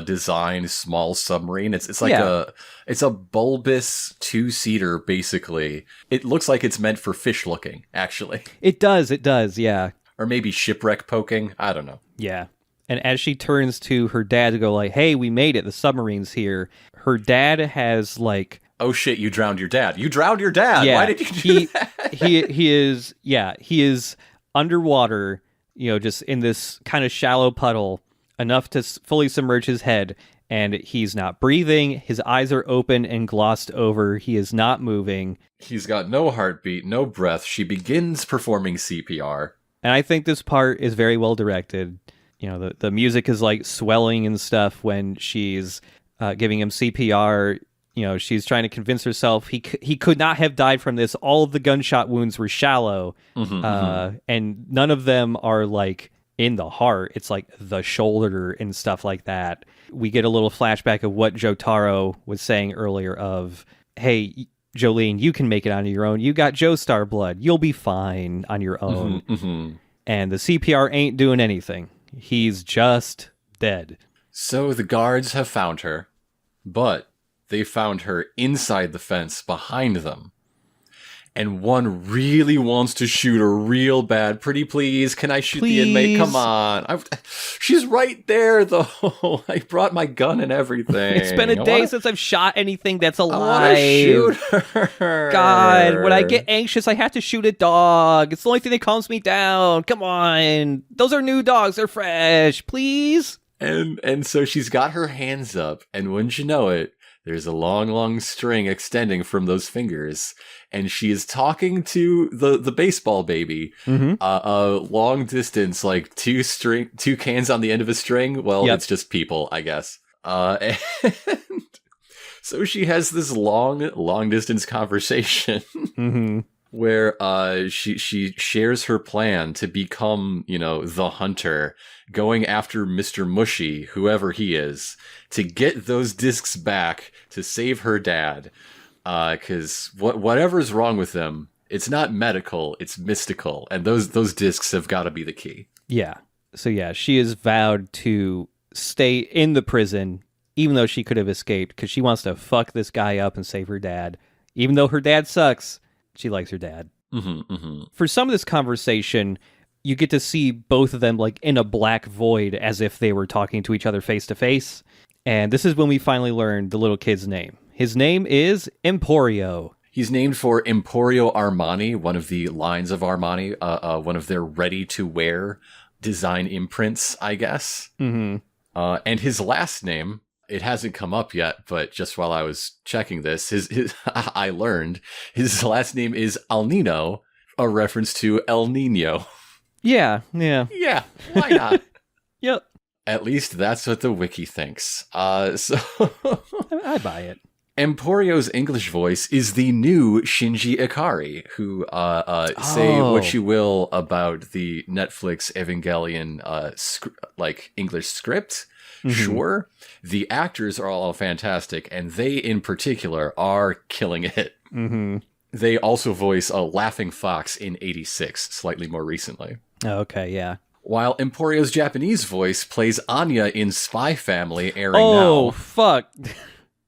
designed small submarine. It's like it's a bulbous 2-seater, basically. It looks like it's meant for fish looking, actually. It does, yeah. Or maybe shipwreck poking. I don't know. Yeah. And as she turns to her dad to go like, hey, we made it. The submarine's here. Her dad has like... Oh shit, you drowned your dad. You drowned your dad. Yeah, why did you do that? He is underwater, just in this kind of shallow puddle, enough to fully submerge his head. And he's not breathing. His eyes are open and glossed over. He is not moving. He's got no heartbeat, no breath. She begins performing CPR. And I think this part is very well directed. The music is like swelling and stuff when she's giving him CPR. She's trying to convince herself he could not have died from this. All of the gunshot wounds were shallow. And none of them are like in the heart. It's like the shoulder and stuff like that. We get a little flashback of what Jotaro was saying earlier of, hey, Jolene, you can make it on your own. You got Joestar blood. You'll be fine on your own. And the CPR ain't doing anything. He's just dead. So the guards have found her, but they found her inside the fence behind them. And one really wants to shoot her real bad. Pretty please, can I shoot the inmate? Come on. She's right there, though. I brought my gun and everything. It's been a day since I've shot anything that's alive. I want to shoot her. God, when I get anxious, I have to shoot a dog. It's the only thing that calms me down. Come on. Those are new dogs. They're fresh. Please? And so she's got her hands up, and wouldn't you know it, There's a long, long string extending from those fingers, and she is talking to the baseball baby, long distance, like two cans on the end of a string. Well, It's just people, I guess. And so she has this long distance conversation where she shares her plan to become, the hunter, going after Mr. Mushy, whoever he is, to get those discs back to save her dad. Because whatever's wrong with them, it's not medical, it's mystical, and those discs have got to be the key. Yeah. So yeah, she is vowed to stay in the prison, even though she could have escaped, because she wants to fuck this guy up and save her dad. Even though her dad sucks, she likes her dad. For some of this conversation, you get to see both of them like in a black void, as if they were talking to each other face to face. And this is when we finally learn the little kid's name. His name is Emporio. He's named for Emporio Armani, one of the lines of Armani, one of their ready-to-wear design imprints, I guess. And his last name, it hasn't come up yet, but just while I was checking this, his I learned his last name is Al Nino, a reference to El Nino. Yeah. Yeah, why not? Yep. At least that's what the wiki thinks. So I buy it. Emporio's English voice is the new Shinji Ikari, who, say what you will about the Netflix Evangelion, English script. Sure. The actors are all fantastic, and they in particular are killing it. They also voice a Laughing Fox in 86, slightly more recently. Okay, yeah. While Emporio's Japanese voice plays Anya in Spy Family, airing now. Oh, fuck.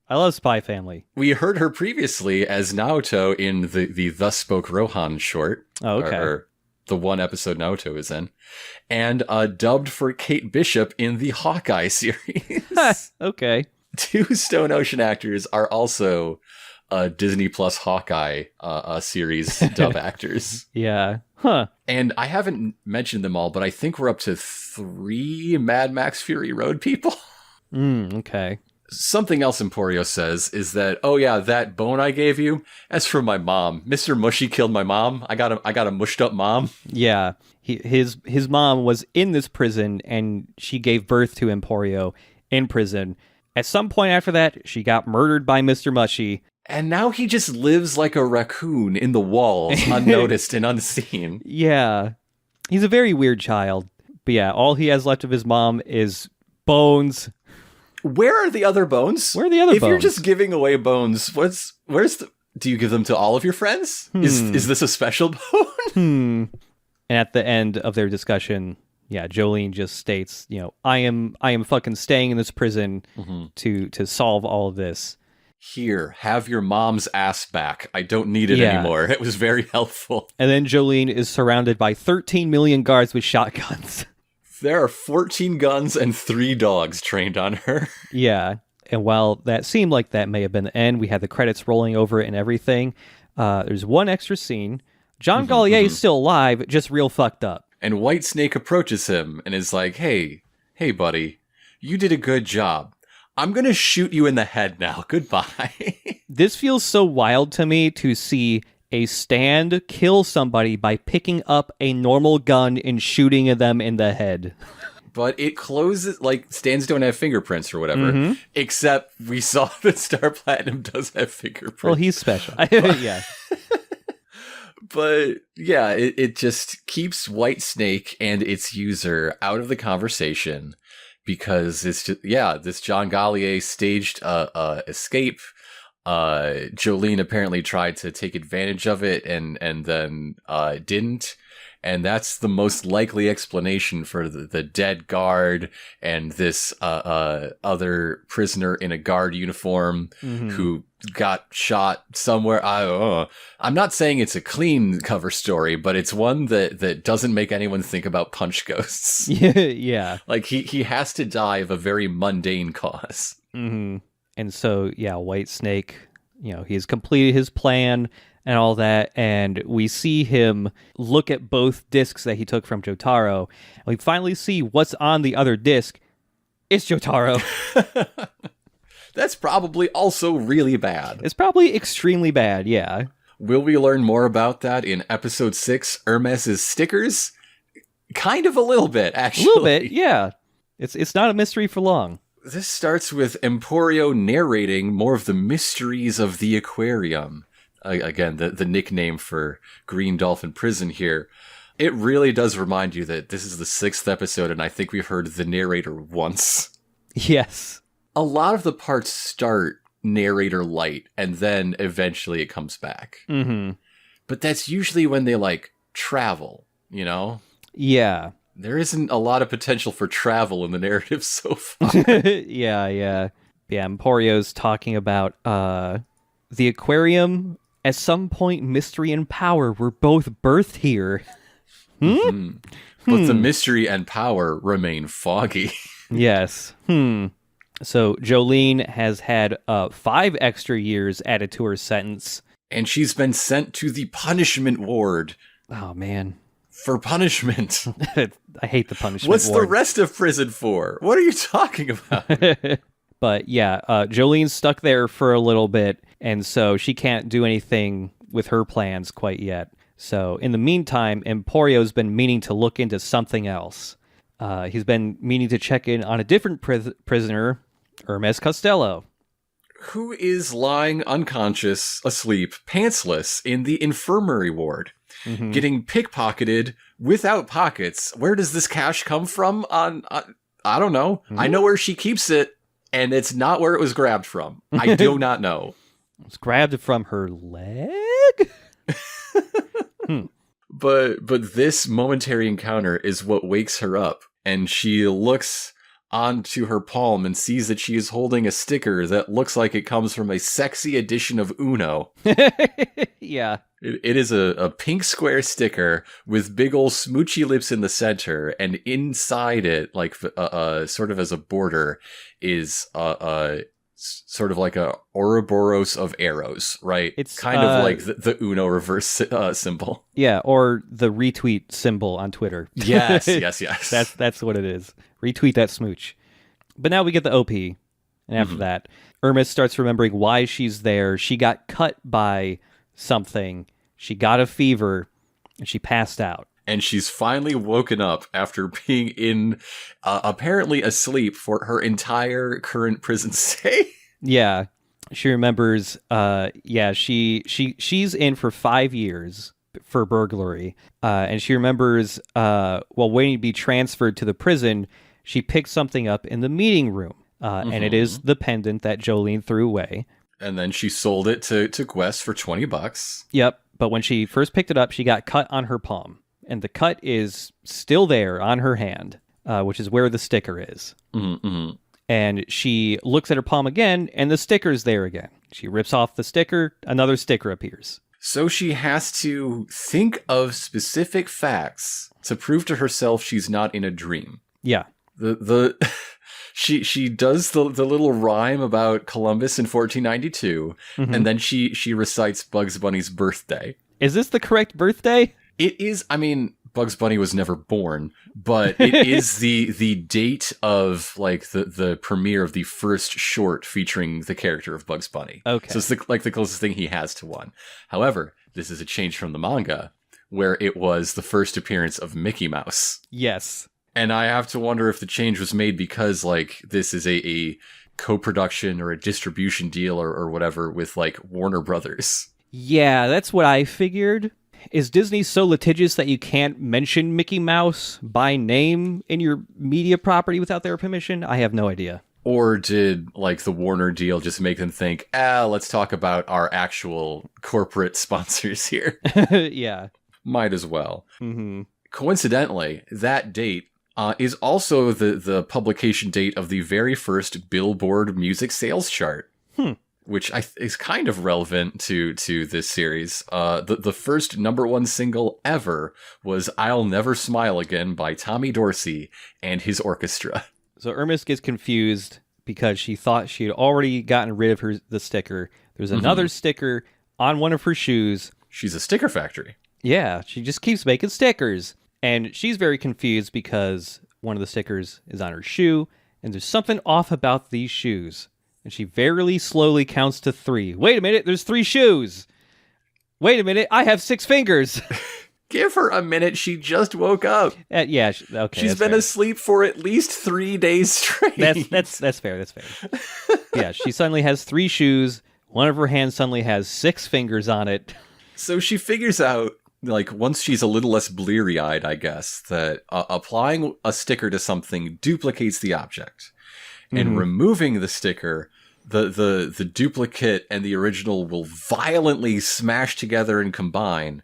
I love Spy Family. We heard her previously as Naoto in the Thus Spoke Rohan short. Oh, okay. Or the one episode Naoto is in. And dubbed for Kate Bishop in the Hawkeye series. Okay. Two Stone Ocean actors are also Disney Plus Hawkeye series dub actors. Yeah. Huh. And I haven't mentioned them all, but I think we're up to 3 Mad Max Fury Road people. Okay. Something else Emporio says is that, oh yeah, that bone I gave you, that's from my mom. Mr. Mushy killed my mom. I got a mushed up mom. Yeah. His mom was in this prison, and she gave birth to Emporio in prison. At some point after that, she got murdered by Mr. Mushy. And now he just lives like a raccoon in the walls, unnoticed and unseen. Yeah. He's a very weird child. But yeah, all he has left of his mom is bones. Where are the other bones? Where are the other bones? If you're just giving away bones, do you give them to all of your friends? Is this a special bone? And at the end of their discussion, yeah, Jolene just states, I am fucking staying in this prison to solve all of this. Here, have your mom's ass back. I don't need it anymore. It was very helpful. And then Jolene is surrounded by 13 million guards with shotguns. There are 14 guns and 3 dogs trained on her. Yeah. And while that seemed like that may have been the end, we had the credits rolling over it and everything. There's one extra scene. John Gallier is still alive, just real fucked up. And Whitesnake approaches him and is like, hey, buddy, you did a good job. I'm going to shoot you in the head now. Goodbye. This feels so wild to me to see a stand kill somebody by picking up a normal gun and shooting them in the head. But it closes, like, stands don't have fingerprints or whatever. Except we saw that Star Platinum does have fingerprints. Well, he's special. Yeah. But yeah, it just keeps Whitesnake and its user out of the conversation because it's just, this John Gallier staged escape. Jolene apparently tried to take advantage of it and then didn't. And that's the most likely explanation for the dead guard and this other prisoner in a guard uniform who got shot somewhere. I don't know. I'm not saying it's a clean cover story, but it's one that doesn't make anyone think about punch ghosts. Yeah. Like he has to die of a very mundane cause. And so, yeah, Whitesnake, he has completed his plan and all that, and we see him look at both discs that he took from Jotaro, and we finally see what's on the other disc. It's Jotaro. That's probably also really bad. It's probably extremely bad, yeah. Will we learn more about that in episode 6, Hermes's stickers? Kind of a little bit, actually. A little bit, yeah. It's not a mystery for long. This starts with Emporio narrating more of the mysteries of the aquarium. Again, the nickname for Green Dolphin Prison here. It really does remind you that this is the 6th episode, and I think we've heard the narrator once. Yes. A lot of the parts start narrator light, and then eventually it comes back. Mm-hmm. But that's usually when they, like, travel, you know? Yeah. There isn't a lot of potential for travel in the narrative so far. Yeah. Yeah, Emporio's talking about the aquarium. At some point, mystery and power were both birthed here. Mm-hmm. But the mystery and power remain foggy. Yes. So Jolene has had 5 extra years added to her sentence. And she's been sent to the punishment ward. Oh, man. For punishment. I hate the punishment What's ward. the rest of prison for? What are you talking about? But yeah, Jolene's stuck there for a little bit, and so she can't do anything with her plans quite yet. So in the meantime, Emporio's been meaning to look into something else. He's been meaning to check in on a different prisoner, Hermes Costello. Who is lying unconscious, asleep, pantsless in the infirmary ward, getting pickpocketed without pockets. Where does this cash come from? I don't know. I know where she keeps it, and it's not where it was grabbed from. I do not know. It was grabbed from her leg? But this momentary encounter is what wakes her up, and she looks onto her palm and sees that she is holding a sticker that looks like it comes from a sexy edition of Uno. Yeah. It is a pink square sticker with big ol' smoochy lips in the center, and inside it, like sort of as a border, is sort of like a Ouroboros of arrows, right? It's kind of like the Uno reverse symbol. Yeah, or the retweet symbol on Twitter. Yes. That's what it is. Retweet that smooch. But now we get the OP, and after that, Hermes starts remembering why she's there. She got cut by something. She got a fever, and she passed out. And she's finally woken up after being in, apparently asleep for her entire current prison stay. Yeah. She remembers, she's in for 5 years for burglary. And she remembers, while waiting to be transferred to the prison, she picked something up in the meeting room. And it is the pendant that Jolene threw away. And then she sold it to Quest for $20. Yep. But when she first picked it up, she got cut on her palm. And the cut is still there on her hand, which is where the sticker is. Mm-hmm. And she looks at her palm again, and the sticker's there again. She rips off the sticker, another sticker appears. So she has to think of specific facts to prove to herself she's not in a dream. Yeah. She does the little rhyme about Columbus in 1492, and then she recites Bugs Bunny's birthday. Is this the correct birthday? It is. I mean, Bugs Bunny was never born, but it is the date of like the premiere of the first short featuring the character of Bugs Bunny. Okay. So it's the closest thing he has to one. However, this is a change from the manga, where it was the first appearance of Mickey Mouse. Yes. And I have to wonder if the change was made because like this is a co-production or a distribution deal or whatever with like Warner Brothers. Yeah, that's what I figured. Is Disney so litigious that you can't mention Mickey Mouse by name in your media property without their permission? I have no idea. Or did, like, the Warner deal just make them think, let's talk about our actual corporate sponsors here? Yeah. Might as well. Mm-hmm. Coincidentally, that date is also the publication date of the very first Billboard music sales chart. Which is kind of relevant to this series. The first #1 single ever was I'll Never Smile Again by Tommy Dorsey and his orchestra. So Hermes gets confused because she thought she had already gotten rid of the sticker. There's another sticker on one of her shoes. She's a sticker factory. Yeah, she just keeps making stickers. And she's very confused because one of the stickers is on her shoe, and there's something off about these shoes. And she very slowly counts to 3. Wait a minute, there's 3 shoes. Wait a minute, I have 6 fingers. Give her a minute. She just woke up. Yeah, okay. She's been asleep for at least 3 days straight. That's fair. That's fair. Yeah, she suddenly has 3 shoes. One of her hands suddenly has 6 fingers on it. So she figures out, like, once she's a little less bleary-eyed, I guess, that applying a sticker to something duplicates the object. And removing the sticker, the duplicate and the original will violently smash together and combine,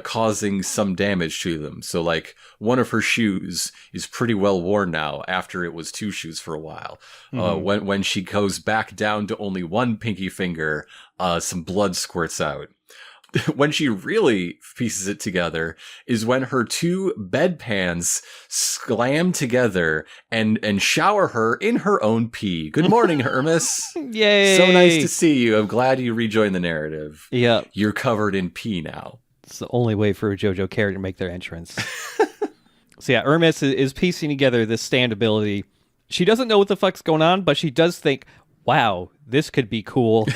causing some damage to them. So, like, one of her shoes is pretty well worn now after it was 2 shoes for a while. When she goes back down to only 1 pinky finger, some blood squirts out. When she really pieces it together is when her 2 bedpans slam together and shower her in her own pee. Good morning, Hermes. Yay! So nice to see you. I'm glad you rejoined the narrative. Yeah. You're covered in pee now. It's the only way for a JoJo character to make their entrance. So yeah, Hermes is piecing together this stand ability. She doesn't know what the fuck's going on, but she does think, wow, this could be cool.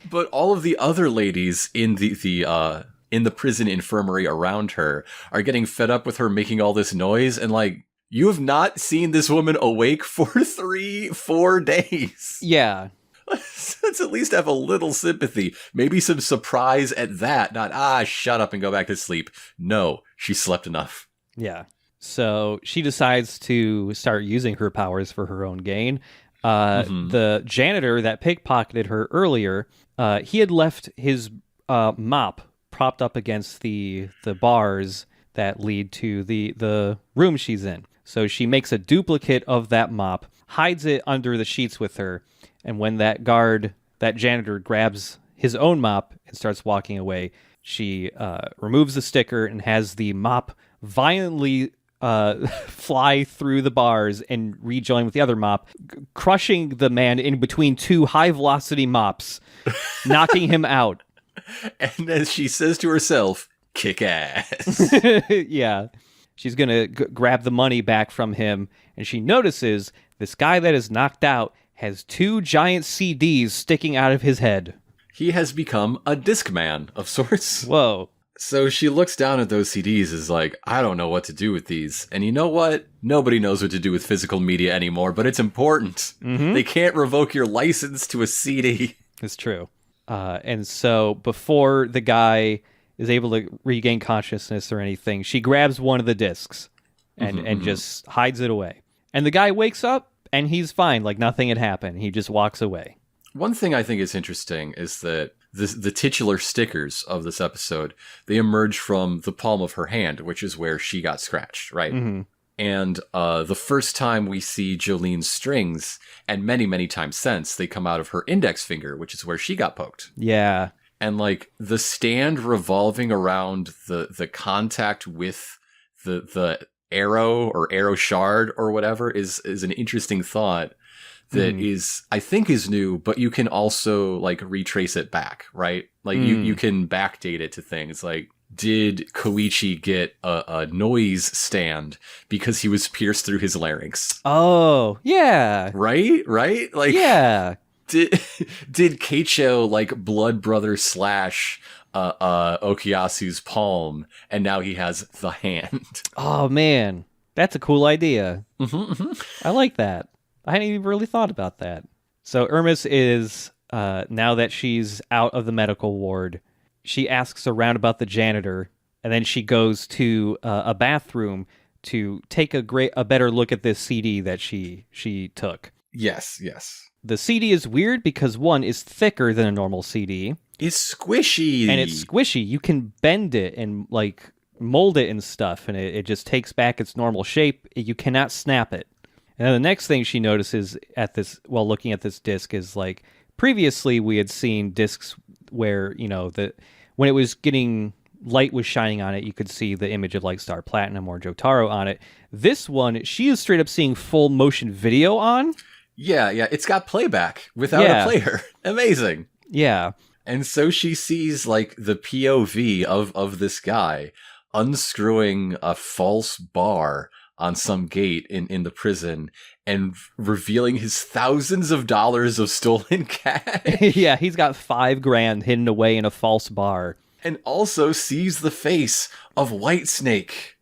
But all of the other ladies in the prison infirmary around her are getting fed up with her making all this noise, and like, you have not seen this woman awake for 3-4 days. Yeah. Let's at least have a little sympathy. Maybe some surprise at that. Not, shut up and go back to sleep. No, she slept enough. Yeah. So she decides to start using her powers for her own gain. The janitor that pickpocketed her earlier, he had left his mop propped up against the bars that lead to the room she's in. So she makes a duplicate of that mop, hides it under the sheets with her, and when that janitor grabs his own mop and starts walking away, she removes the sticker and has the mop violently fly through the bars and rejoin with the other mop, crushing the man in between 2 high-velocity mops, knocking him out. And as she says to herself, kick ass. Yeah. She's going to grab the money back from him, and she notices this guy that is knocked out has 2 giant CDs sticking out of his head. He has become a disc man of sorts. Whoa. So she looks down at those CDs, is like, I don't know what to do with these. And you know what? Nobody knows what to do with physical media anymore, but it's important. They can't revoke your license to a CD. It's true. And so before the guy is able to regain consciousness or anything, she grabs one of the discs and just hides it away. And the guy wakes up and he's fine, like nothing had happened. He just walks away. One thing I think is interesting is that the titular stickers of this episode, they emerge from the palm of her hand, which is where she got scratched, right? And the first time we see Jolene's strings, and many, many times since, they come out of her index finger, which is where she got poked. Yeah. And like the stand revolving around the contact with the arrow or arrow shard or whatever is an interesting thought that is, I think, is new, but you can also like retrace it back, right? Like you can backdate it to things like, did Koichi get a noise stand because he was pierced through his larynx? Oh, yeah. Right? Like, yeah. Did Keicho like blood brother slash Okuyasu's palm, and now he has the hand? Oh man, that's a cool idea. I like that. I hadn't even really thought about that. So Hermes is now that she's out of the medical ward, she asks around about the janitor, and then she goes to a bathroom to take a better look at this CD that she took. Yes. The CD is weird because one is thicker than a normal CD. It's squishy. And it's squishy. You can bend it and like mold it and stuff, and it just takes back its normal shape. You cannot snap it. And then the next thing she notices while looking at this disc is like, previously we had seen discs where, when it was getting light was shining on it, you could see the image of like Star Platinum or Jotaro on it. This one, she is straight up seeing full motion video on. Yeah. It's got playback without a player. Amazing. Yeah. And so she sees like the POV of this guy unscrewing a false bar on some gate in the prison and revealing his thousands of dollars of stolen cash. Yeah, he's got $5,000 hidden away in a false bar. And also sees the face of Whitesnake.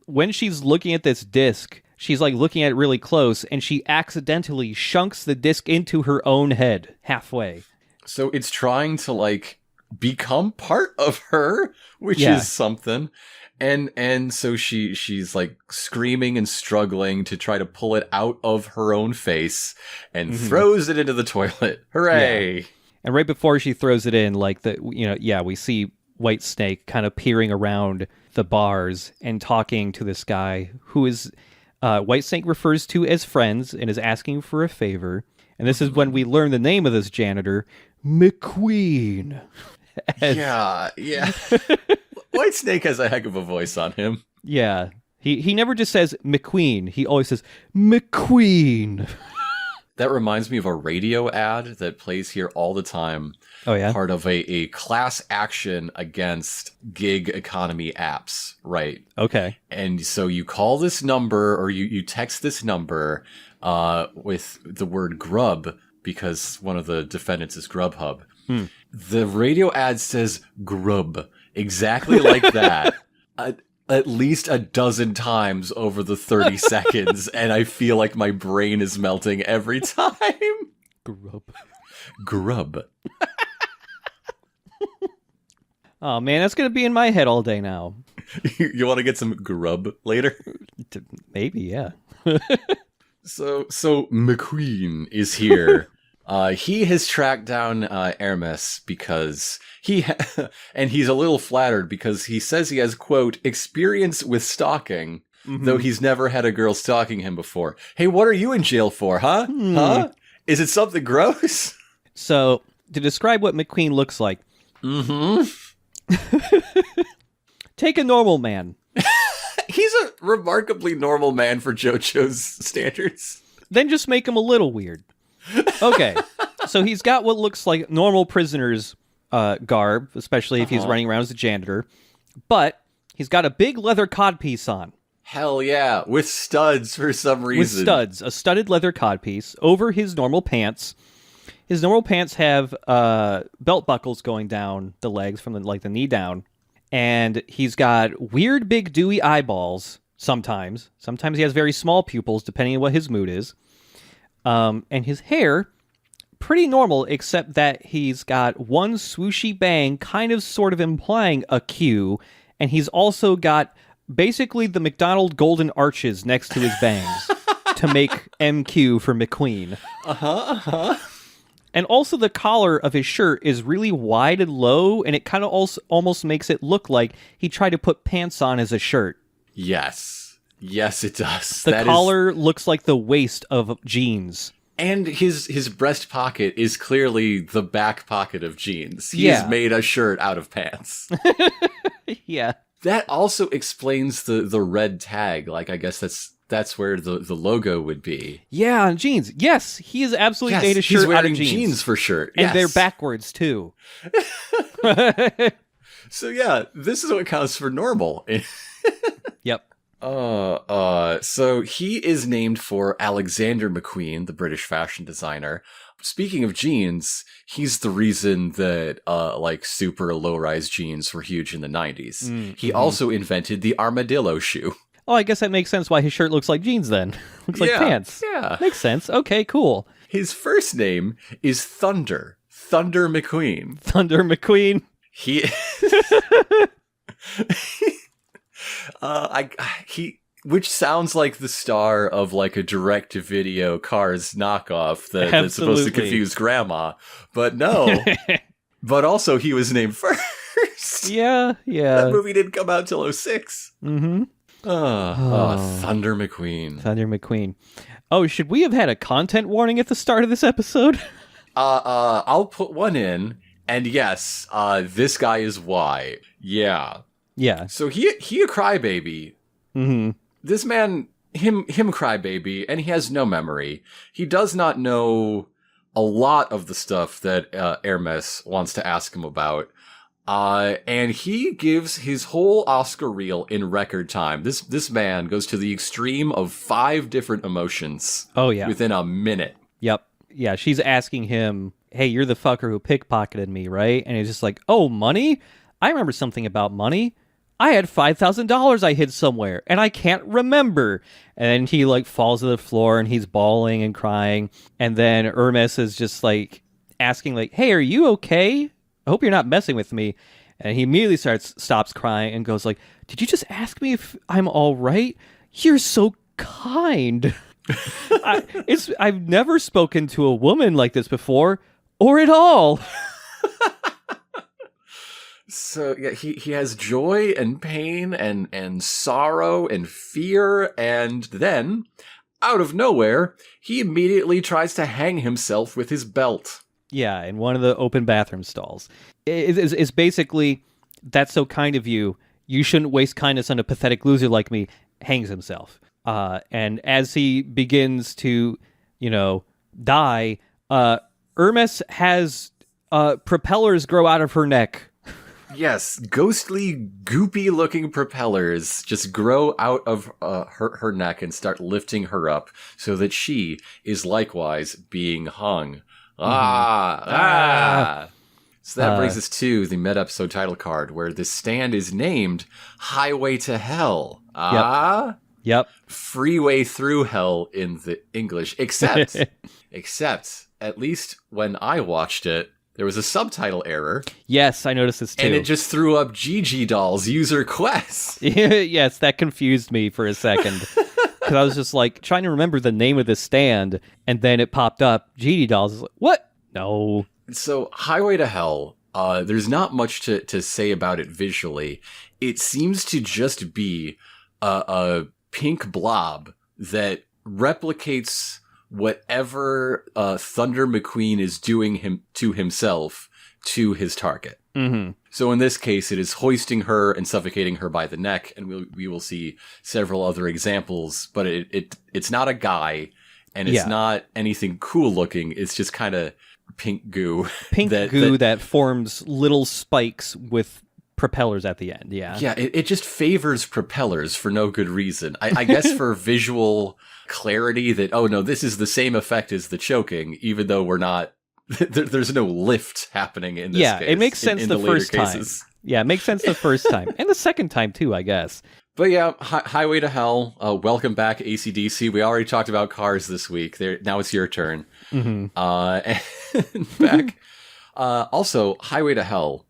When she's looking at this disc, she's like looking at it really close, and she accidentally shunks the disc into her own head halfway. So it's trying to like become part of her, which is something. And so she's like screaming and struggling to try to pull it out of her own face and throws it into the toilet. Hooray! Yeah. And right before she throws it in, like we see Whitesnake kind of peering around the bars and talking to this guy who is Whitesnake refers to as friends and is asking for a favor. And this is when we learn the name of this janitor, McQueen. Yeah. Whitesnake has a heck of a voice on him. Yeah. He never just says McQueen. He always says McQueen. That reminds me of a radio ad that plays here all the time. Oh, yeah? Part of a class action against gig economy apps, right? Okay. And so you call this number or you text this number with the word grub because one of the defendants is Grubhub. The radio ad says grub exactly like that. At least a dozen times over the 30 seconds, and I feel like my brain is melting every time. Grub. Oh, man, that's going to be in my head all day now. You want to get some grub later? Maybe, yeah. So McQueen is here. He has tracked down Hermes because and he's a little flattered because he says he has, quote, experience with stalking, though he's never had a girl stalking him before. Hey, what are you in jail for, huh? Huh? Is it something gross? So, to describe what McQueen looks like. Take a normal man. He's a remarkably normal man for JoJo's standards. Then just make him a little weird. Okay, so he's got what looks like normal prisoner's garb, especially if he's running around as a janitor, but he's got a big leather codpiece on. Hell yeah, with studs for some reason. With studs, a studded leather codpiece over his normal pants. His normal pants have belt buckles going down the legs from the knee down, and he's got weird big dewy eyeballs sometimes. Sometimes he has very small pupils, depending on what his mood is. And his hair, pretty normal, except that he's got one swooshy bang, kind of sort of implying a Q, and he's also got basically the McDonald golden arches next to his bangs to make MQ for McQueen. And also the collar of his shirt is really wide and low, and it kind of also almost makes it look like he tried to put pants on as a shirt. Yes, it does. The collar looks like the waist of jeans. And his breast pocket is clearly the back pocket of jeans. He's made a shirt out of pants. Yeah. That also explains the red tag. Like, I guess that's where the logo would be. Yeah, on jeans. Yes, he has absolutely made a shirt he's wearing out of jeans for shirt. And they're backwards, too. So, yeah, this is what counts for normal. Yep. So he is named for Alexander McQueen, the British fashion designer. Speaking of jeans, he's the reason that, like, super low-rise jeans were huge in the 90s. He also invented the armadillo shoe. Oh, I guess that makes sense why his shirt looks like jeans then. Looks like pants. Yeah. Makes sense. Okay, cool. His first name is Thunder McQueen. Thunder McQueen. He which sounds like the star of like a direct-to-video Cars knockoff that's supposed to confuse grandma, but no. But also he was named first. Yeah. That movie didn't come out till 2006. Thunder McQueen. Thunder McQueen. Oh, should we have had a content warning at the start of this episode? I'll put one in, and yes, this guy is why. Yeah. Yeah. So he a crybaby. This man, him crybaby, and he has no memory. He does not know a lot of the stuff that Hermes wants to ask him about. And he gives his whole Oscar reel in record time. This man goes to the extreme of 5 different emotions. Oh, yeah. Within a minute. Yep. Yeah, she's asking him, hey, you're the fucker who pickpocketed me, right? And he's just like, oh, money? I remember something about money. I had $5,000 I hid somewhere, and I can't remember. And then he, like, falls to the floor, and he's bawling and crying. And then Hermes is just, like, asking, like, hey, are you okay? I hope you're not messing with me. And he immediately stops crying and goes, like, did you just ask me if I'm all right? You're so kind. I've never spoken to a woman like this before, or at all. So yeah, he has joy and pain and sorrow and fear, and then, out of nowhere, he immediately tries to hang himself with his belt. Yeah, in one of the open bathroom stalls. It's basically, that's so kind of you. You shouldn't waste kindness on a pathetic loser like me. Hangs himself. And as he begins to, die, Hermes has propellers grow out of her neck. Yes, ghostly, goopy-looking propellers just grow out of her neck and start lifting her up so that she is likewise being hung. So that brings us to the mid-episode title card, where the stand is named Highway to Hell. Yep. Freeway through hell in the English. Except, at least when I watched it, there was a subtitle error. Yes, I noticed this too. And it just threw up Gigi Doll's user quest. Yes, that confused me for a second. Because I was just like trying to remember the name of the stand, and then it popped up, Gigi Dolls. I was like, what? No. So, Highway to Hell, there's not much to say about it visually. It seems to just be a pink blob that replicates whatever Thunder McQueen is doing to himself to his target. Mm-hmm. So in this case, it is hoisting her and suffocating her by the neck, and we will see several other examples, but it's not a guy, and it's not anything cool looking. It's just kind of pink goo. Pink goo that forms little spikes with propellers at the end, yeah. Yeah, it just favors propellers for no good reason. I guess for visual clarity that, oh no, this is the same effect as the choking, even though we're not... There's no lift happening in this case. Yeah, it makes sense the first time. Yeah, it makes sense the first time. And the second time, too, I guess. But yeah, Highway to Hell. Welcome back, AC/DC. We already talked about Cars this week. Now it's your turn. Mm-hmm. And back. Also, Highway to Hell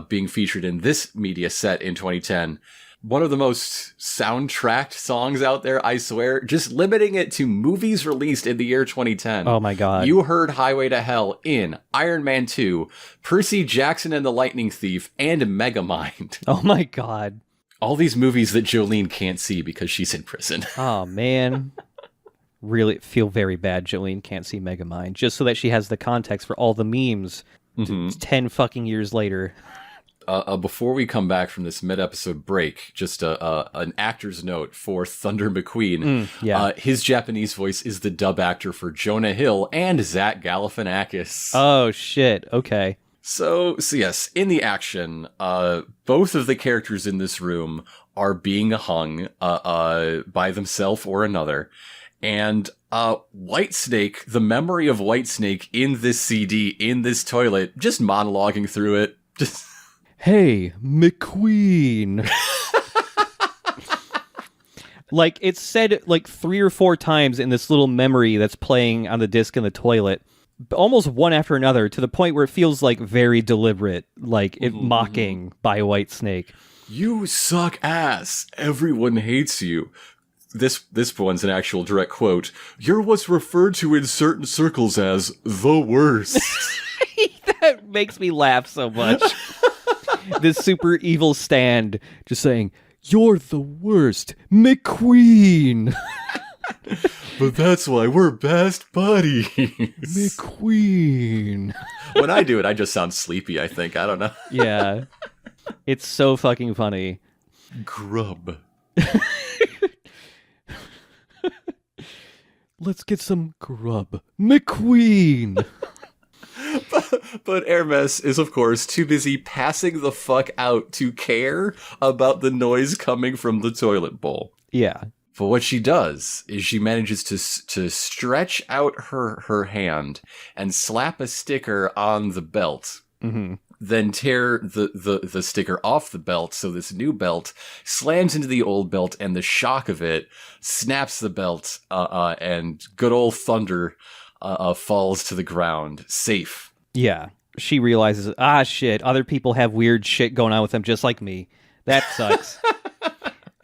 being featured in this media set in 2010. One of the most soundtracked songs out there, I swear. Just limiting it to movies released in the year 2010. Oh my god. You heard Highway to Hell in Iron Man 2, Percy Jackson and the Lightning Thief, and Megamind. Oh my god. All these movies that Jolene can't see because she's in prison. Oh man. Really feel very bad Jolene can't see Megamind, just so that she has the context for all the memes 10 fucking years later. Before we come back from this mid-episode break, just an actor's note for Thunder McQueen. His Japanese voice is the dub actor for Jonah Hill and Zach Galifianakis. Oh, shit. Okay. So yes, in the action, both of the characters in this room are being hung by themselves or another. And Whitesnake, the memory of Whitesnake in this CD, in this toilet, just monologuing through it. Just... Hey, McQueen. Like, it's said like 3 or 4 times in this little memory that's playing on the disc in the toilet, almost one after another, to the point where it feels like very deliberate, like it mocking by Whitesnake. You suck ass. Everyone hates you. This one's an actual direct quote. You're what's referred to in certain circles as the worst. That makes me laugh so much. This super evil stand just saying, you're the worst, McQueen. But that's why we're best buddies. McQueen. When I do it, I just sound sleepy, I think. I don't know. Yeah. It's so fucking funny. Grub. Let's get some grub. McQueen. But Hermes is, of course, too busy passing the fuck out to care about the noise coming from the toilet bowl. Yeah. But what she does is she manages to stretch out her hand and slap a sticker on the belt. Mm-hmm. Then tear the sticker off the belt, so this new belt slams into the old belt, and the shock of it snaps the belt, and good old Thunder falls to the ground, safe. Yeah. She realizes, shit, other people have weird shit going on with them just like me. That sucks.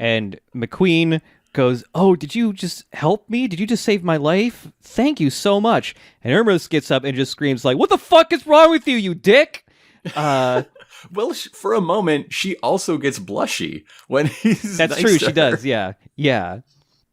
And McQueen goes, oh, did you just help me? Did you just save my life? Thank you so much. And Hermes gets up and just screams like, what the fuck is wrong with you, you dick? Well, for a moment, she also gets blushy when he's That's nice true, to she her. does, yeah. Yeah.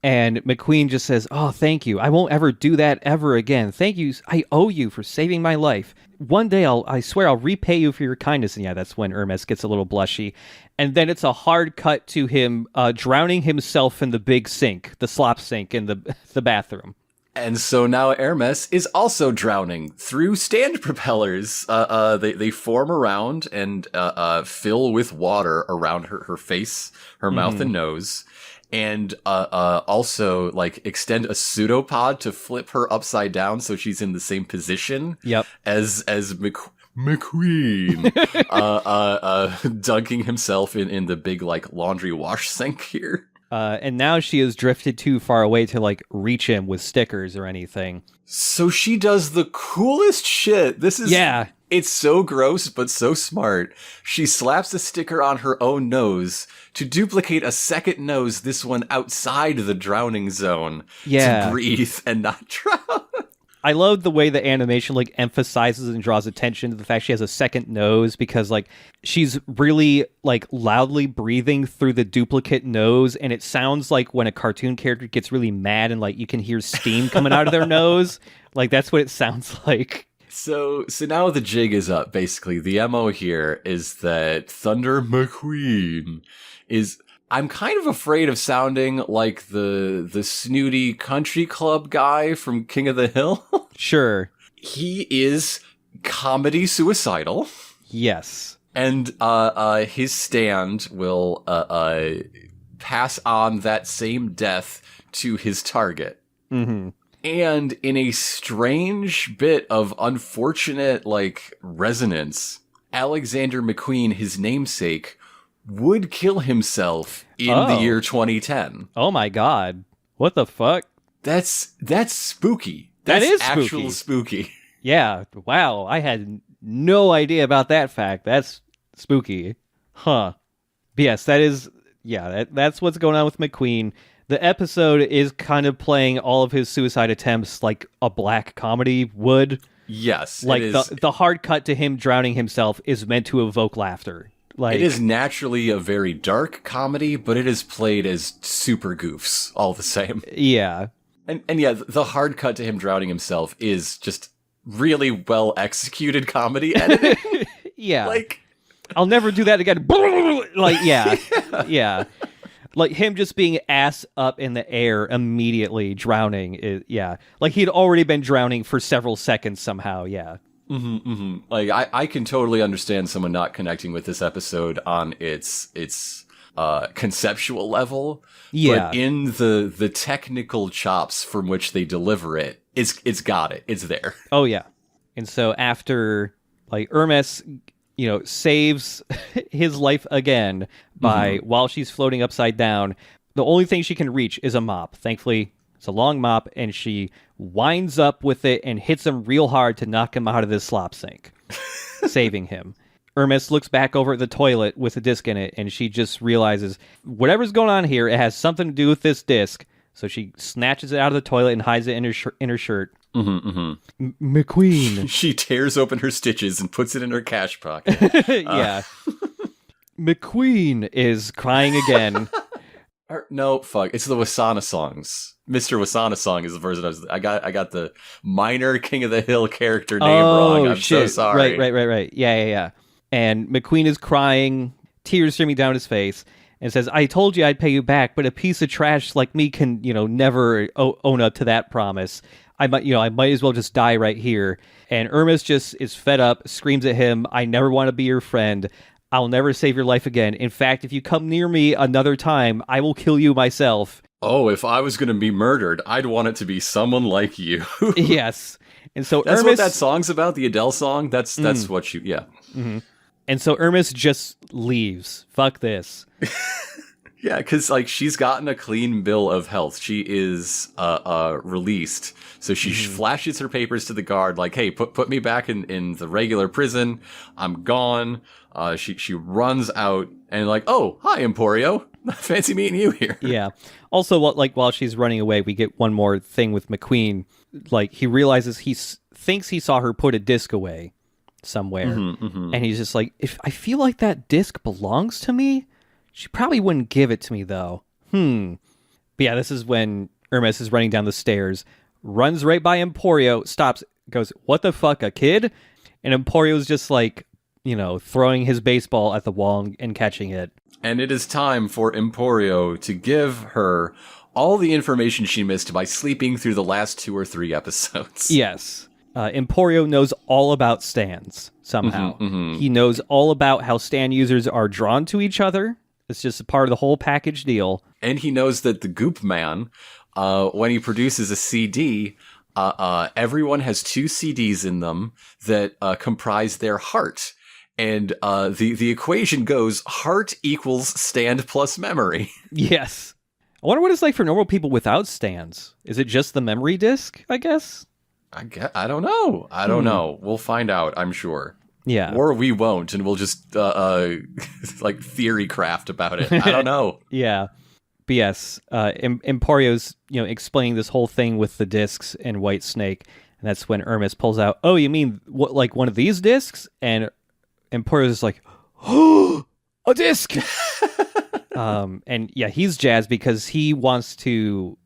And McQueen just says, oh, thank you. I won't ever do that ever again. Thank you. I owe you for saving my life. One day, I swear I'll repay you for your kindness. And yeah, that's when Hermes gets a little blushy. And then it's a hard cut to him drowning himself in the big sink, the slop sink in the bathroom. And so now Hermes is also drowning through stand propellers. They form around and fill with water around her face, her mouth and nose. And also like extend a pseudopod to flip her upside down so she's in the same position as McQueen dunking himself in the big like laundry wash sink here. And now she has drifted too far away to like reach him with stickers or anything. So she does the coolest shit. It's so gross, but so smart. She slaps a sticker on her own nose to duplicate a second nose, this one outside the drowning zone, to breathe and not drown. I love the way the animation like emphasizes and draws attention to the fact she has a second nose, because like she's really like loudly breathing through the duplicate nose, and it sounds like when a cartoon character gets really mad and like you can hear steam coming out of their nose. Like that's what it sounds like. So now the jig is up, basically. The MO here is that Thunder McQueen is... I'm kind of afraid of sounding like the snooty country club guy from King of the Hill. Sure. He is comedy suicidal. Yes. And his stand will pass on that same death to his target. Mm-hmm. And in a strange bit of unfortunate, like, resonance, Alexander McQueen, his namesake, would kill himself in the year 2010. Oh my god. What the fuck? That's spooky. That is actual spooky. Yeah. Wow. I had no idea about that fact. That's spooky. Huh. But yes, that is... Yeah, that's what's going on with McQueen. The episode is kind of playing all of his suicide attempts like a black comedy would. Yes. Like the hard cut to him drowning himself is meant to evoke laughter. Like, it is naturally a very dark comedy, but it is played as super goofs all the same. Yeah. And yeah, the hard cut to him drowning himself is just really well executed comedy editing. Yeah. Like, I'll never do that again. Like, yeah. Yeah. Like him just being ass up in the air immediately drowning. Yeah. Like he'd already been drowning for several seconds somehow. Yeah. Mm-hmm, mm-hmm. Like I can totally understand someone not connecting with this episode on its conceptual level. Yeah. But in the technical chops from which they deliver it, it's got it. It's there. Oh yeah. And so after like Hermes, saves his life again by while she's floating upside down, the only thing she can reach is a mop. Thankfully, it's a long mop, and she winds up with it and hits him real hard to knock him out of this slop sink, saving him. Hermes looks back over at the toilet with a disc in it, and she just realizes whatever's going on here, it has something to do with this disc. So she snatches it out of the toilet and hides it in her shirt. Mm-hmm, mm-hmm. McQueen. She tears open her stitches and puts it in her cash pocket. Yeah. McQueen is crying again. No, fuck. It's the Wasana songs. Mr. Wasana song is the version I got the minor King of the Hill character name wrong. I'm shit. so sorry. Right. Yeah. And McQueen is crying, tears streaming down his face, and says, I told you I'd pay you back, but a piece of trash like me can, never own up to that promise. I might as well just die right here. And Hermes just is fed up, screams at him, I never want to be your friend. I'll never save your life again. In fact, if you come near me another time, I will kill you myself. Oh, if I was going to be murdered, I'd want it to be someone like you. Yes. And so that's Hermes, what that song's about, the Adele song. That's what you, yeah. Mm-hmm. And so Hermes just leaves. Fuck this. Yeah, because like she's gotten a clean bill of health. She is released. So she flashes her papers to the guard, like, hey, put me back in the regular prison. I'm gone. She runs out and like, oh, hi, Emporio. Fancy meeting you here. Yeah. Also, while she's running away, we get one more thing with McQueen. Like, he realizes thinks he saw her put a disc away somewhere. And he's just like, if I feel like that disc belongs to me, she probably wouldn't give it to me, though. But yeah, this is when Hermes is running down the stairs, runs right by Emporio, stops, goes, what the fuck, a kid? And Emporio's just like, throwing his baseball at the wall and catching it. And it is time for Emporio to give her all the information she missed by sleeping through the last 2 or 3 episodes. Yes. Emporio knows all about stands, somehow. He knows all about how stand users are drawn to each other. It's just a part of the whole package deal. And he knows that the Goop Man, when he produces a CD, everyone has 2 CDs in them that comprise their heart. And the equation goes heart equals stand plus memory. Yes. I wonder what it's like for normal people without stands. Is it just the memory disk, I guess? I don't know. I don't know. We'll find out, I'm sure. Yeah. Or we won't, and we'll just like theory craft about it. I don't know. Yeah. But yes, Emporio's explaining this whole thing with the discs and White Snake, and that's when Hermes pulls out, oh, you mean what, like one of these discs? And Emporio's just like, oh, a disc! And yeah, he's jazzed because he wants to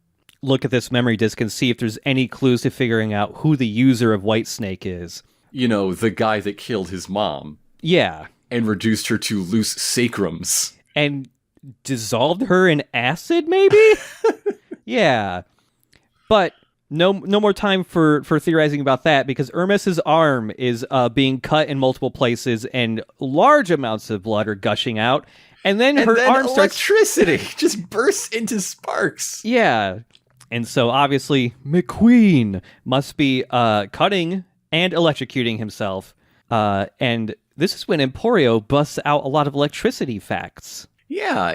look at this memory disk and see if there's any clues to figuring out who the user of White Snake is. The guy that killed his mom. Yeah. And reduced her to loose sacrums. And dissolved her in acid, maybe? Yeah. But no more time for theorizing about that, because Hermes's arm is being cut in multiple places and large amounts of blood are gushing out. And then her arm starts... electricity just bursts into sparks. Yeah. And so obviously McQueen must be cutting and electrocuting himself. And this is when Emporio busts out a lot of electricity facts. Yeah.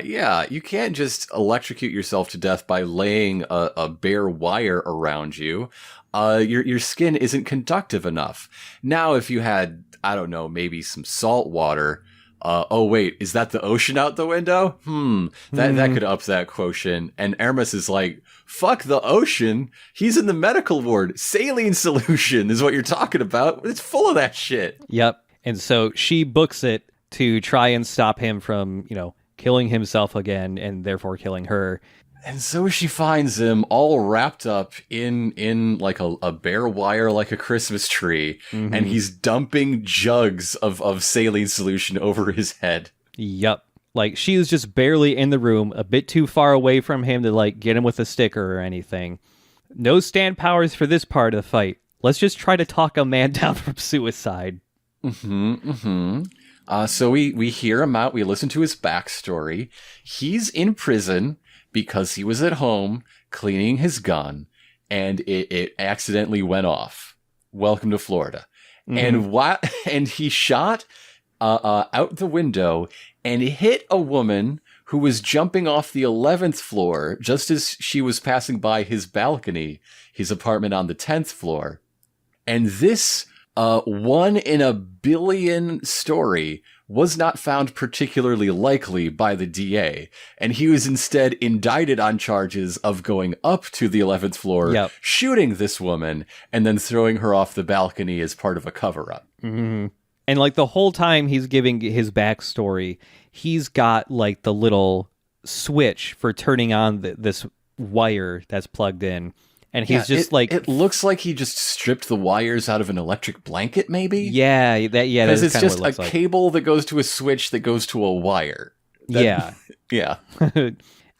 You can't just electrocute yourself to death by laying a bare wire around you. Your skin isn't conductive enough. Now, if you had, I don't know, maybe some salt water... oh wait, is that the ocean out the window? That could up that quotient. And Hermes is like, fuck the ocean. He's in the medical ward. Saline solution is what you're talking about. It's full of that shit. Yep. And so she books it to try and stop him from, killing himself again and therefore killing her. And so she finds him all wrapped up in like a bare wire, like a Christmas tree. And he's dumping jugs of saline solution over his head. Yep. Like, she was just barely in the room, a bit too far away from him to, like, get him with a sticker or anything. No stand powers for this part of the fight. Let's just try to talk a man down from suicide. So we hear him out. We listen to his backstory. He's in prison because he was at home cleaning his gun, and it accidentally went off. Welcome to Florida. And he shot out the window and hit a woman who was jumping off the 11th floor just as she was passing by his balcony, his apartment on the 10th floor. And this 1 in a billion story was not found particularly likely by the DA, and he was instead indicted on charges of going up to the 11th floor, shooting this woman, and then throwing her off the balcony as part of a cover-up. And like the whole time he's giving his backstory, he's got like the little switch for turning on this wire that's plugged in. And he's it looks like he just stripped the wires out of an electric blanket, maybe? Yeah, because it's just a cable that goes to a switch that goes to a wire. Yeah. Yeah.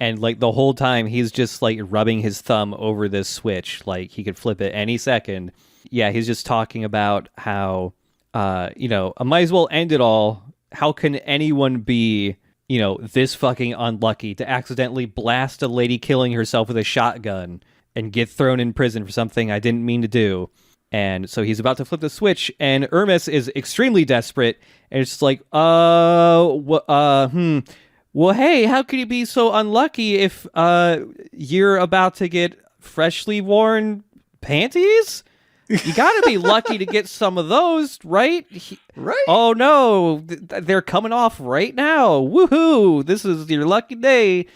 And like the whole time he's just like rubbing his thumb over this switch, like he could flip it any second. Yeah, he's just talking about how, I might as well end it all. How can anyone be, this fucking unlucky to accidentally blast a lady killing herself with a shotgun and get thrown in prison for something I didn't mean to do? And so he's about to flip the switch, and Hermes is extremely desperate, and it's just like, well, hey, how could you be so unlucky if you're about to get freshly worn panties? You gotta be lucky to get some of those, right? Right. Oh no, they're coming off right now. Woohoo! This is your lucky day.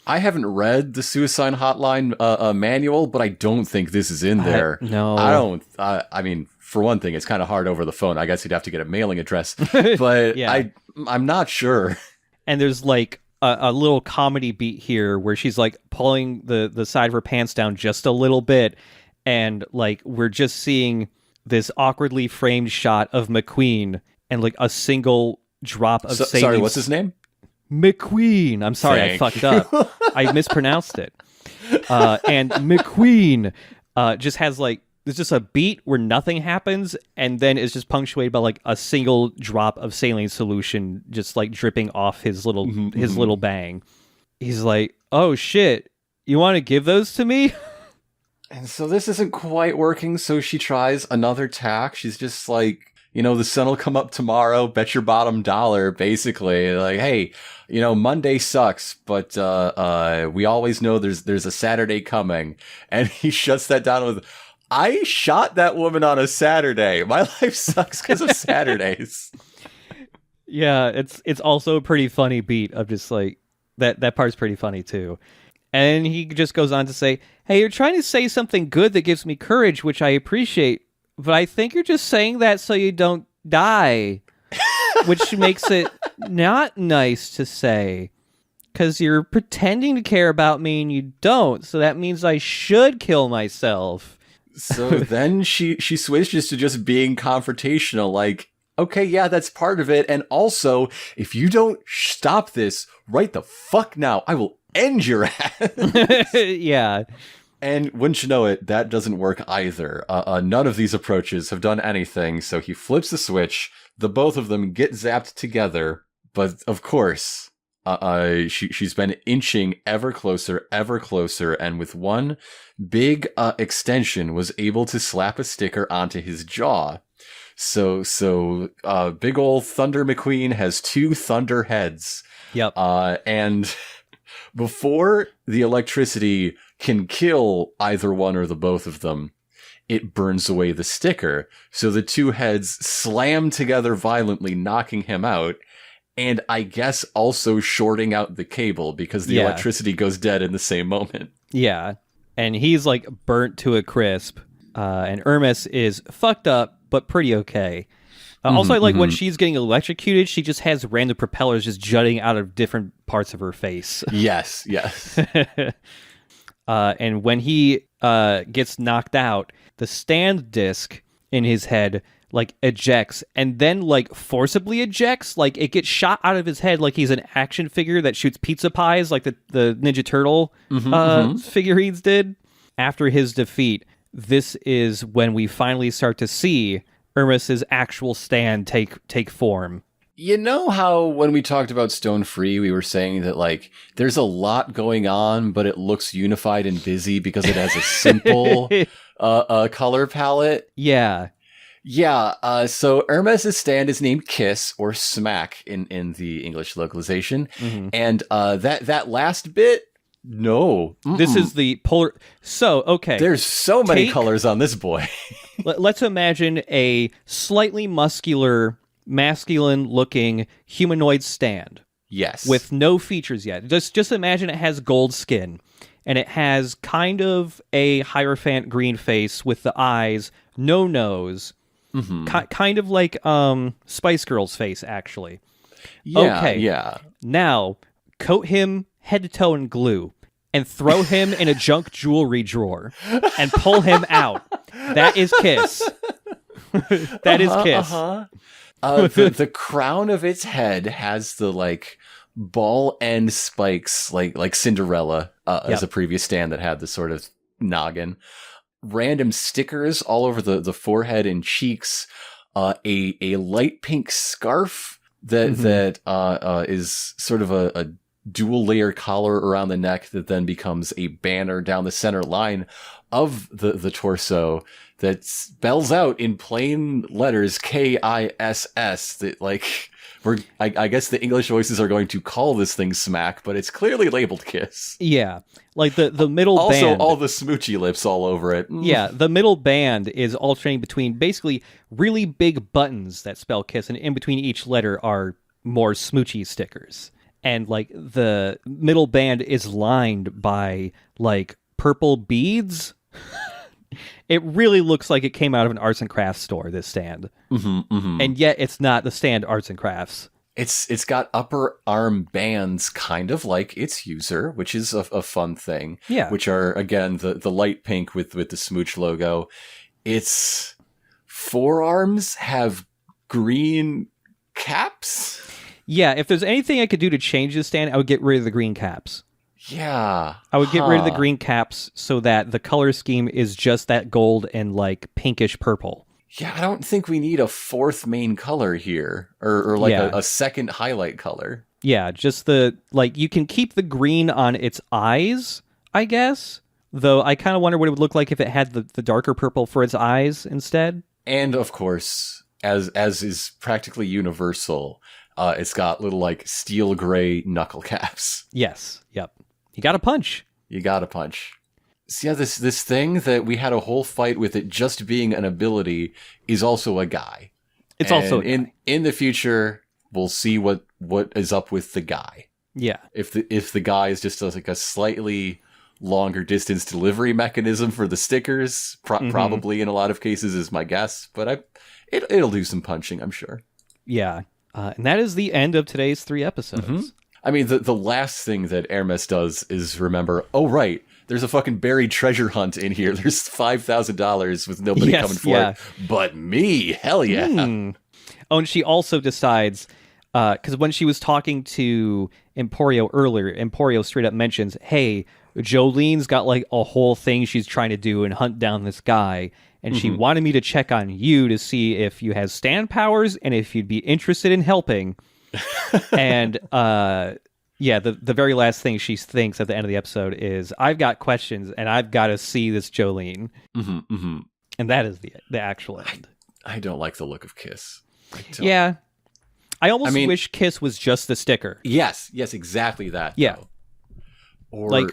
I haven't read the Suicide Hotline manual, but I don't think this is in there. No. I don't. I mean, for one thing, it's kind of hard over the phone. I guess you'd have to get a mailing address, but Yeah. I'm not sure. And there's like a little comedy beat here where she's like pulling the side of her pants down just a little bit, and like we're just seeing this awkwardly framed shot of McQueen and like a single drop of saline. Sorry, what's his name? McQueen. I'm sorry, I fucked up. I mispronounced it. And McQueen just has like, there's just a beat where nothing happens, and then it's just punctuated by like a single drop of saline solution just like dripping off his little little bang. He's like, "Oh shit, you want to give those to me?" And so this isn't quite working, so she tries another tack. She's just like, the sun will come up tomorrow, bet your bottom dollar, basically. Like, hey, Monday sucks, but we always know there's a Saturday coming. And he shuts that down with, I shot that woman on a Saturday. My life sucks because of Saturdays. Yeah, it's also a pretty funny beat of just like, that part's pretty funny too. And he just goes on to say, hey, you're trying to say something good that gives me courage, which I appreciate, but I think you're just saying that so you don't die, which makes it not nice to say, because you're pretending to care about me and you don't, so that means I should kill myself. So then she switches to just being confrontational, like, okay, yeah, that's part of it, and also, if you don't stop this right the fuck now, I will end your ass. Yeah. And wouldn't you know it, that doesn't work either. None of these approaches have done anything, so he flips the switch, the both of them get zapped together, but of course, she's been inching ever closer, and with one big extension was able to slap a sticker onto his jaw. So big old Thunder McQueen has two thunder heads. Yep. And before the electricity can kill either one or the both of them, it burns away the sticker. So the two heads slam together violently, knocking him out. And I guess also shorting out the cable because the electricity goes dead in the same moment. Yeah. And he's like burnt to a crisp. And Hermes is fucked up, but pretty okay. Also, I like when she's getting electrocuted, she just has random propellers just jutting out of different parts of her face. Yes. And when he gets knocked out, the stand disc in his head like ejects and then like forcibly ejects. Like it gets shot out of his head like he's an action figure that shoots pizza pies like the Ninja Turtle figurines did. After his defeat, this is when we finally start to see Hermes's actual stand take form. You know how when we talked about Stone Free, we were saying that like there's a lot going on, but it looks unified and busy because it has a simple color palette? Yeah. Yeah, so Hermes' stand is named Kiss, or Smack in the English localization. And that last bit, no. This is the polar... So, okay. There's so many colors on this boy. Let's imagine a slightly muscular, masculine-looking humanoid stand. Yes. With no features yet. Just imagine it has gold skin. And it has kind of a Hierophant green face with the eyes, no nose... kind of like Spice Girl's face, actually. Yeah, okay. Yeah. Now, coat him head to toe in glue and throw him in a junk jewelry drawer and pull him out. That is Kiss. That is Kiss. The crown of its head has the like ball end spikes, like Cinderella, as Yep. a previous stand that had this sort of noggin. Random stickers all over the forehead and cheeks. A light pink scarf that is sort of a dual layer collar around the neck that then becomes a banner down the center line of the torso that spells out in plain letters KISS that I guess the English voices are going to call this thing smack, but it's clearly labeled kiss. Yeah. Like the middle Also, band. all the smoochy lips all over it. Yeah, the middle band is alternating between basically really big buttons that spell kiss, and in between each letter are more smoochy stickers. And like the middle band is lined by like purple beads. It really looks like it came out of an arts and crafts store, this stand. And yet it's not the stand arts and crafts. It's got upper arm bands, kind of like its user, which is a fun thing. Yeah. Which are, again, the light pink with the smooch logo. Its forearms have green caps. Yeah, if there's anything I could do to change this stand, I would get rid of the green caps. Yeah. I would get rid of the green caps so that the color scheme is just that gold and like pinkish purple. Yeah, I don't think we need a fourth main color here, or like a second highlight color. Yeah, just you can keep the green on its eyes, I guess. Though I kind of wonder what it would look like if it had the darker purple for its eyes instead. And of course, as is practically universal, it's got little like steel gray knuckle caps. Yes, yep. You got to punch. You got to punch. So yeah, this thing that we had a whole fight with it just being an ability is also a guy. It's also a guy. In the future, we'll see what is up with the guy. Yeah. If the guy is just like a slightly longer distance delivery mechanism for the stickers, probably in a lot of cases is my guess, but it'll do some punching, I'm sure. Yeah. And that is the end of today's 3 episodes. I mean, the last thing that Hermes does is remember, oh, right, there's a fucking buried treasure hunt in here. There's $5,000 with nobody coming for it. But me, hell yeah. Oh, and she also decides, because when she was talking to Emporio earlier, Emporio straight up mentions, hey, Jolene's got like a whole thing she's trying to do and hunt down this guy. And she wanted me to check on you to see if you have stand powers and if you'd be interested in helping. And the very last thing she thinks at the end of the episode is, I've got questions and I've got to see this Jolene. And that is the actual end. I don't like the look of Kiss. Yeah. I almost wish Kiss was just the sticker. Yes, exactly that. Yeah. Though. Or like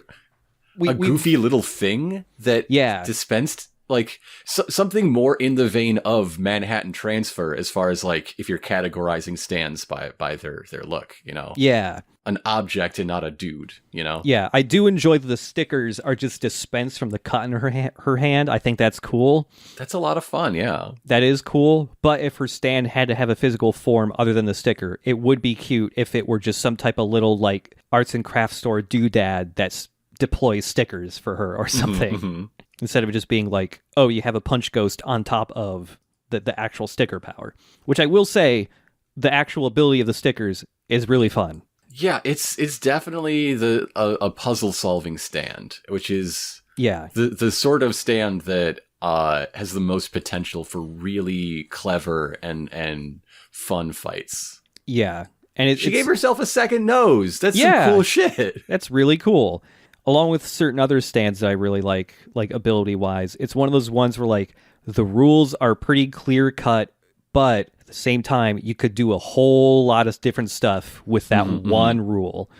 a goofy little thing that dispensed like something more in the vein of Manhattan Transfer, as far as like if you're categorizing stands by their look, you know? Yeah. An object and not a dude, you know? Yeah, I do enjoy that the stickers are just dispensed from the cut in her hand. I think that's cool. That's a lot of fun, yeah. That is cool, but if her stand had to have a physical form other than the sticker, it would be cute if it were just some type of little like arts and crafts store doodad that deploys stickers for her or something. Instead of it just being like, oh, you have a punch ghost on top of the actual sticker power. Which I will say, the actual ability of the stickers is really fun. Yeah, it's definitely a puzzle solving stand, which is the sort of stand that has the most potential for really clever and fun fights. Yeah, and she gave herself a second nose. That's some cool shit. That's really cool. Along with certain other stands that I really like ability-wise. It's one of those ones where, like, the rules are pretty clear-cut, but at the same time, you could do a whole lot of different stuff with that one rule.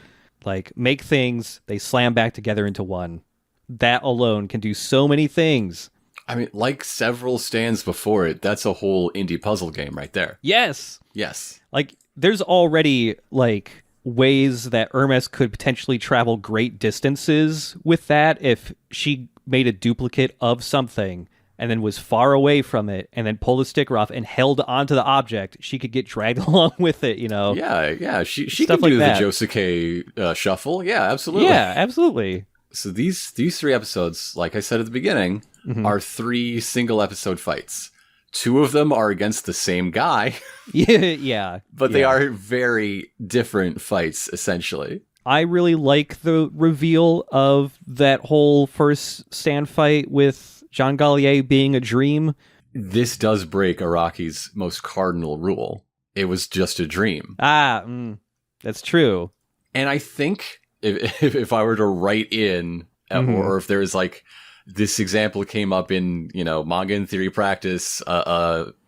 Like, make things, they slam back together into one. That alone can do so many things. I mean, like several stands before it, that's a whole indie puzzle game right there. Yes! Yes. Like, there's already, like, ways that Hermes could potentially travel great distances with that if she made a duplicate of something and then was far away from it and then pulled the sticker off and held onto the object. She could get dragged along with it, you know? Yeah. She Stuff can like do that. the Josuke shuffle. Yeah, absolutely. Yeah, absolutely. So these 3 episodes, like I said at the beginning, are 3 single episode fights. two of them are against the same guy, Yeah. but they are very different fights, essentially. I really like the reveal of that whole first stand fight with Jean Gallier being a dream. This does break Araki's most cardinal rule. It was just a dream. That's true. And I think if I were to write in, or if there's like this example came up in, Manga and Theory Practice,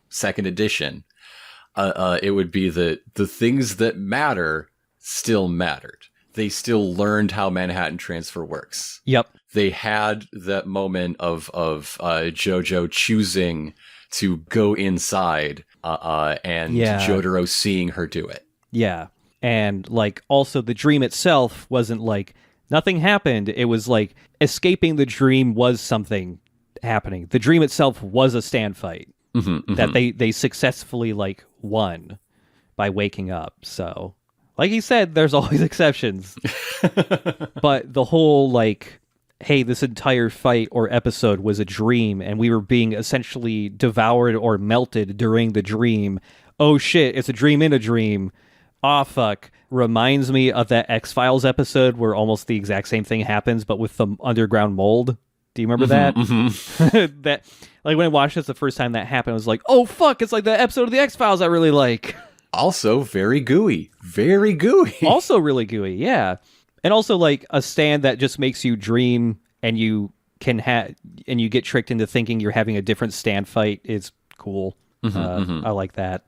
second edition, it would be that the things that matter still mattered. They still learned how Manhattan Transfer works. Yep. They had that moment of JoJo choosing to go inside, and Jotaro seeing her do it. Yeah. And like also the dream itself wasn't like nothing happened. It was like escaping the dream was something happening. The dream itself was a stand fight that they successfully like won by waking up. So like he said, there's always exceptions. But the whole like, hey, this entire fight or episode was a dream and we were being essentially devoured or melted during the dream. Oh shit, it's a dream in a dream. Aw, fuck. Reminds me of that X-Files episode where almost the exact same thing happens, but with the underground mold. Do you remember that? That, like, when I watched this the first time that happened, I was like, oh, fuck, it's like the episode of the X-Files I really like. Also very gooey. Very gooey. Also really gooey, yeah. And also, like, a stand that just makes you dream and you can and you get tricked into thinking you're having a different stand fight is cool. I like that.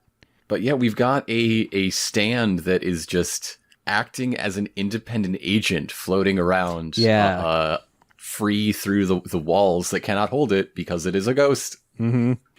But yeah, we've got a stand that is just acting as an independent agent floating around, free through the walls that cannot hold it because it is a ghost.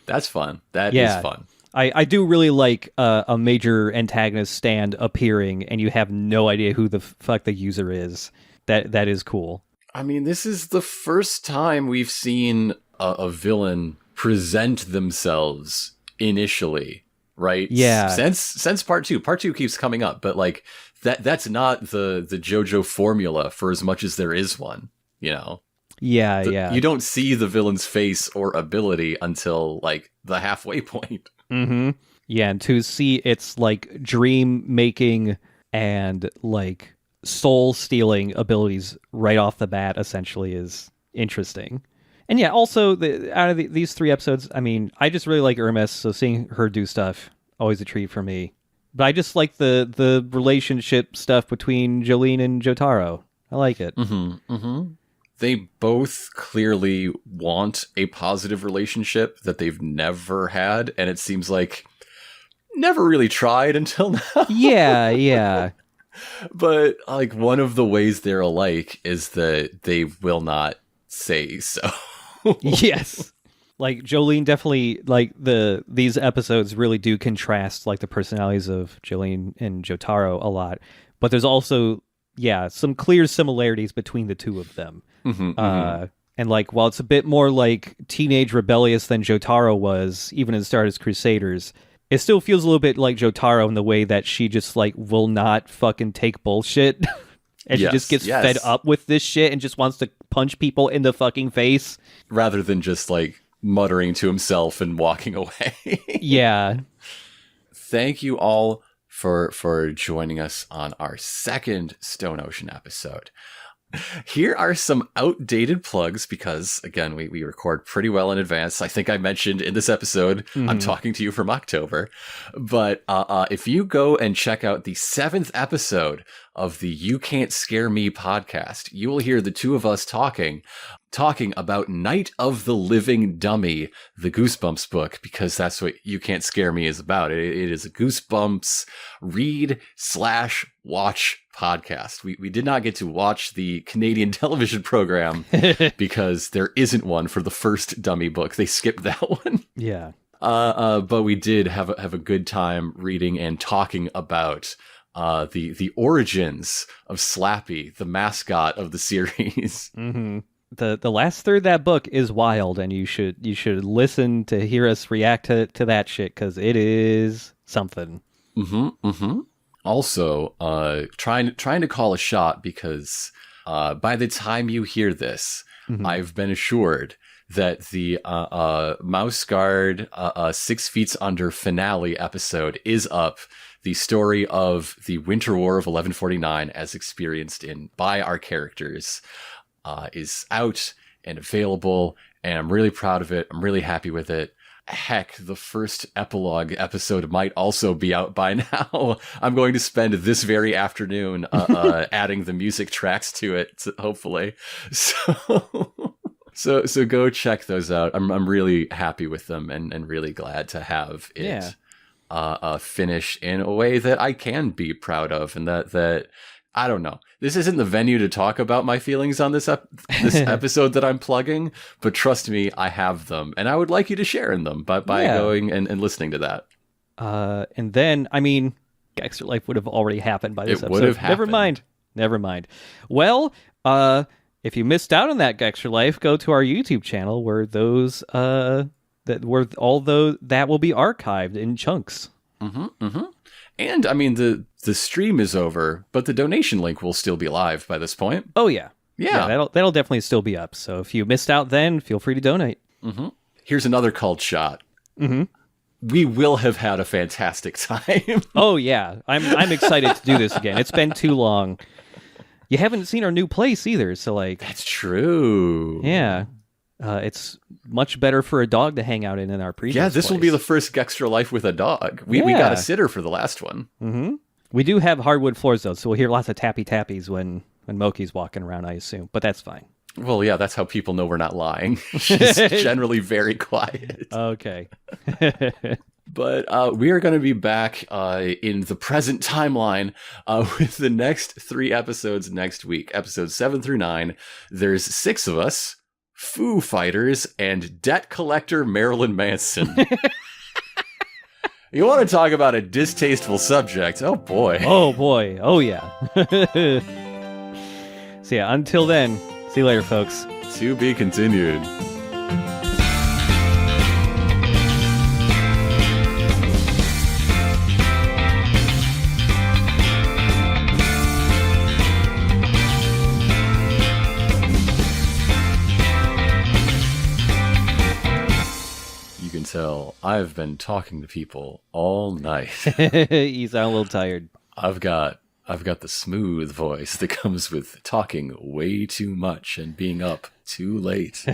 That's fun. That is fun. I do really like a major antagonist stand appearing and you have no idea who the fuck the user is. That is cool. I mean, this is the first time we've seen a villain present themselves initially. Right? Yeah. Since part two. Part two keeps coming up, but like that's not the JoJo formula for as much as there is one, Yeah. You don't see the villain's face or ability until like the halfway point. Yeah, and to see its like dream making and like soul stealing abilities right off the bat essentially is interesting. And yeah, also out of these three episodes, I mean, I just really like Hermes, so seeing her do stuff, always a treat for me. But I just like the relationship stuff between Jolene and Jotaro. I like it. They both clearly want a positive relationship that they've never had, and it seems like never really tried until now. Yeah. But like one of the ways they're alike is that they will not say so. Yes. Like Jolene definitely like these episodes really do contrast like the personalities of Jolene and Jotaro a lot. But there's also some clear similarities between the two of them. And like while it's a bit more like teenage rebellious than Jotaro was, even in Stardust Crusaders, it still feels a little bit like Jotaro in the way that she just like will not fucking take bullshit. And she just gets fed up with this shit and just wants to punch people in the fucking face. Rather than just like muttering to himself and walking away. Yeah. Thank you all for joining us on our second Stone Ocean episode. Here are some outdated plugs because, again, we record pretty well in advance. I think I mentioned in this episode, I'm talking to you from October. But if you go and check out the 7th episode of the You Can't Scare Me podcast, you will hear the two of us talking about Night of the Living Dummy, the Goosebumps book, because that's what You Can't Scare Me is about. It is a Goosebumps read/watch podcast. We did not get to watch the Canadian television program because there isn't one for the first dummy book. They skipped that one. Yeah. But we did have a good time reading and talking about the origins of Slappy, the mascot of the series. The last third of that book is wild, and you should listen to hear us react to that shit because it is something. Also, trying to call a shot because by the time you hear this, I've been assured that the Mouse Guard 6 Feet Under finale episode is up. The story of the Winter War of 1149 as experienced by our characters is out and available, and I'm really proud of it. I'm really happy with it. Heck, the first epilogue episode might also be out by now. I'm going to spend this very afternoon adding the music tracks to it, hopefully. So go check those out. I'm really happy with them and really glad to have it finish in a way that I can be proud of, and that I don't know. This isn't the venue to talk about my feelings on this episode that I'm plugging, but trust me, I have them, and I would like you to share in them by going and listening to that. And then, I mean, Gangster Life would have already happened by this episode. It would have happened. Never mind. Well, if you missed out on that Gangster Life, go to our YouTube channel where that will be archived in chunks. And I mean, the stream is over, but the donation link will still be live by this point. Oh yeah. Yeah. That'll definitely still be up. So if you missed out then, feel free to donate. Here's another cult shot. We will have had a fantastic time. Oh yeah. I'm excited to do this again. It's been too long. You haven't seen our new place either, so like... That's true. Yeah. It's much better for a dog to hang out in our previous Yeah, this place. will be the first Gextra Life with a dog. We got a sitter for the last one. We do have hardwood floors, though, so we'll hear lots of tappy-tappies when Moki's walking around, I assume. But that's fine. Well, yeah, that's how people know we're not lying. She's generally very quiet. Okay. But we are going to be back in the present timeline with the next 3 episodes next week. Episodes 7 through 9. There's 6 of us, Foo Fighters, and debt collector Marilyn Manson. You want to talk about a distasteful subject? Oh, boy. Oh, boy. Oh, yeah. So, yeah, until then, see you later, folks. To be continued. Tell I've been talking to people all night. You sound a little tired. I've got the smooth voice that comes with talking way too much and being up too late.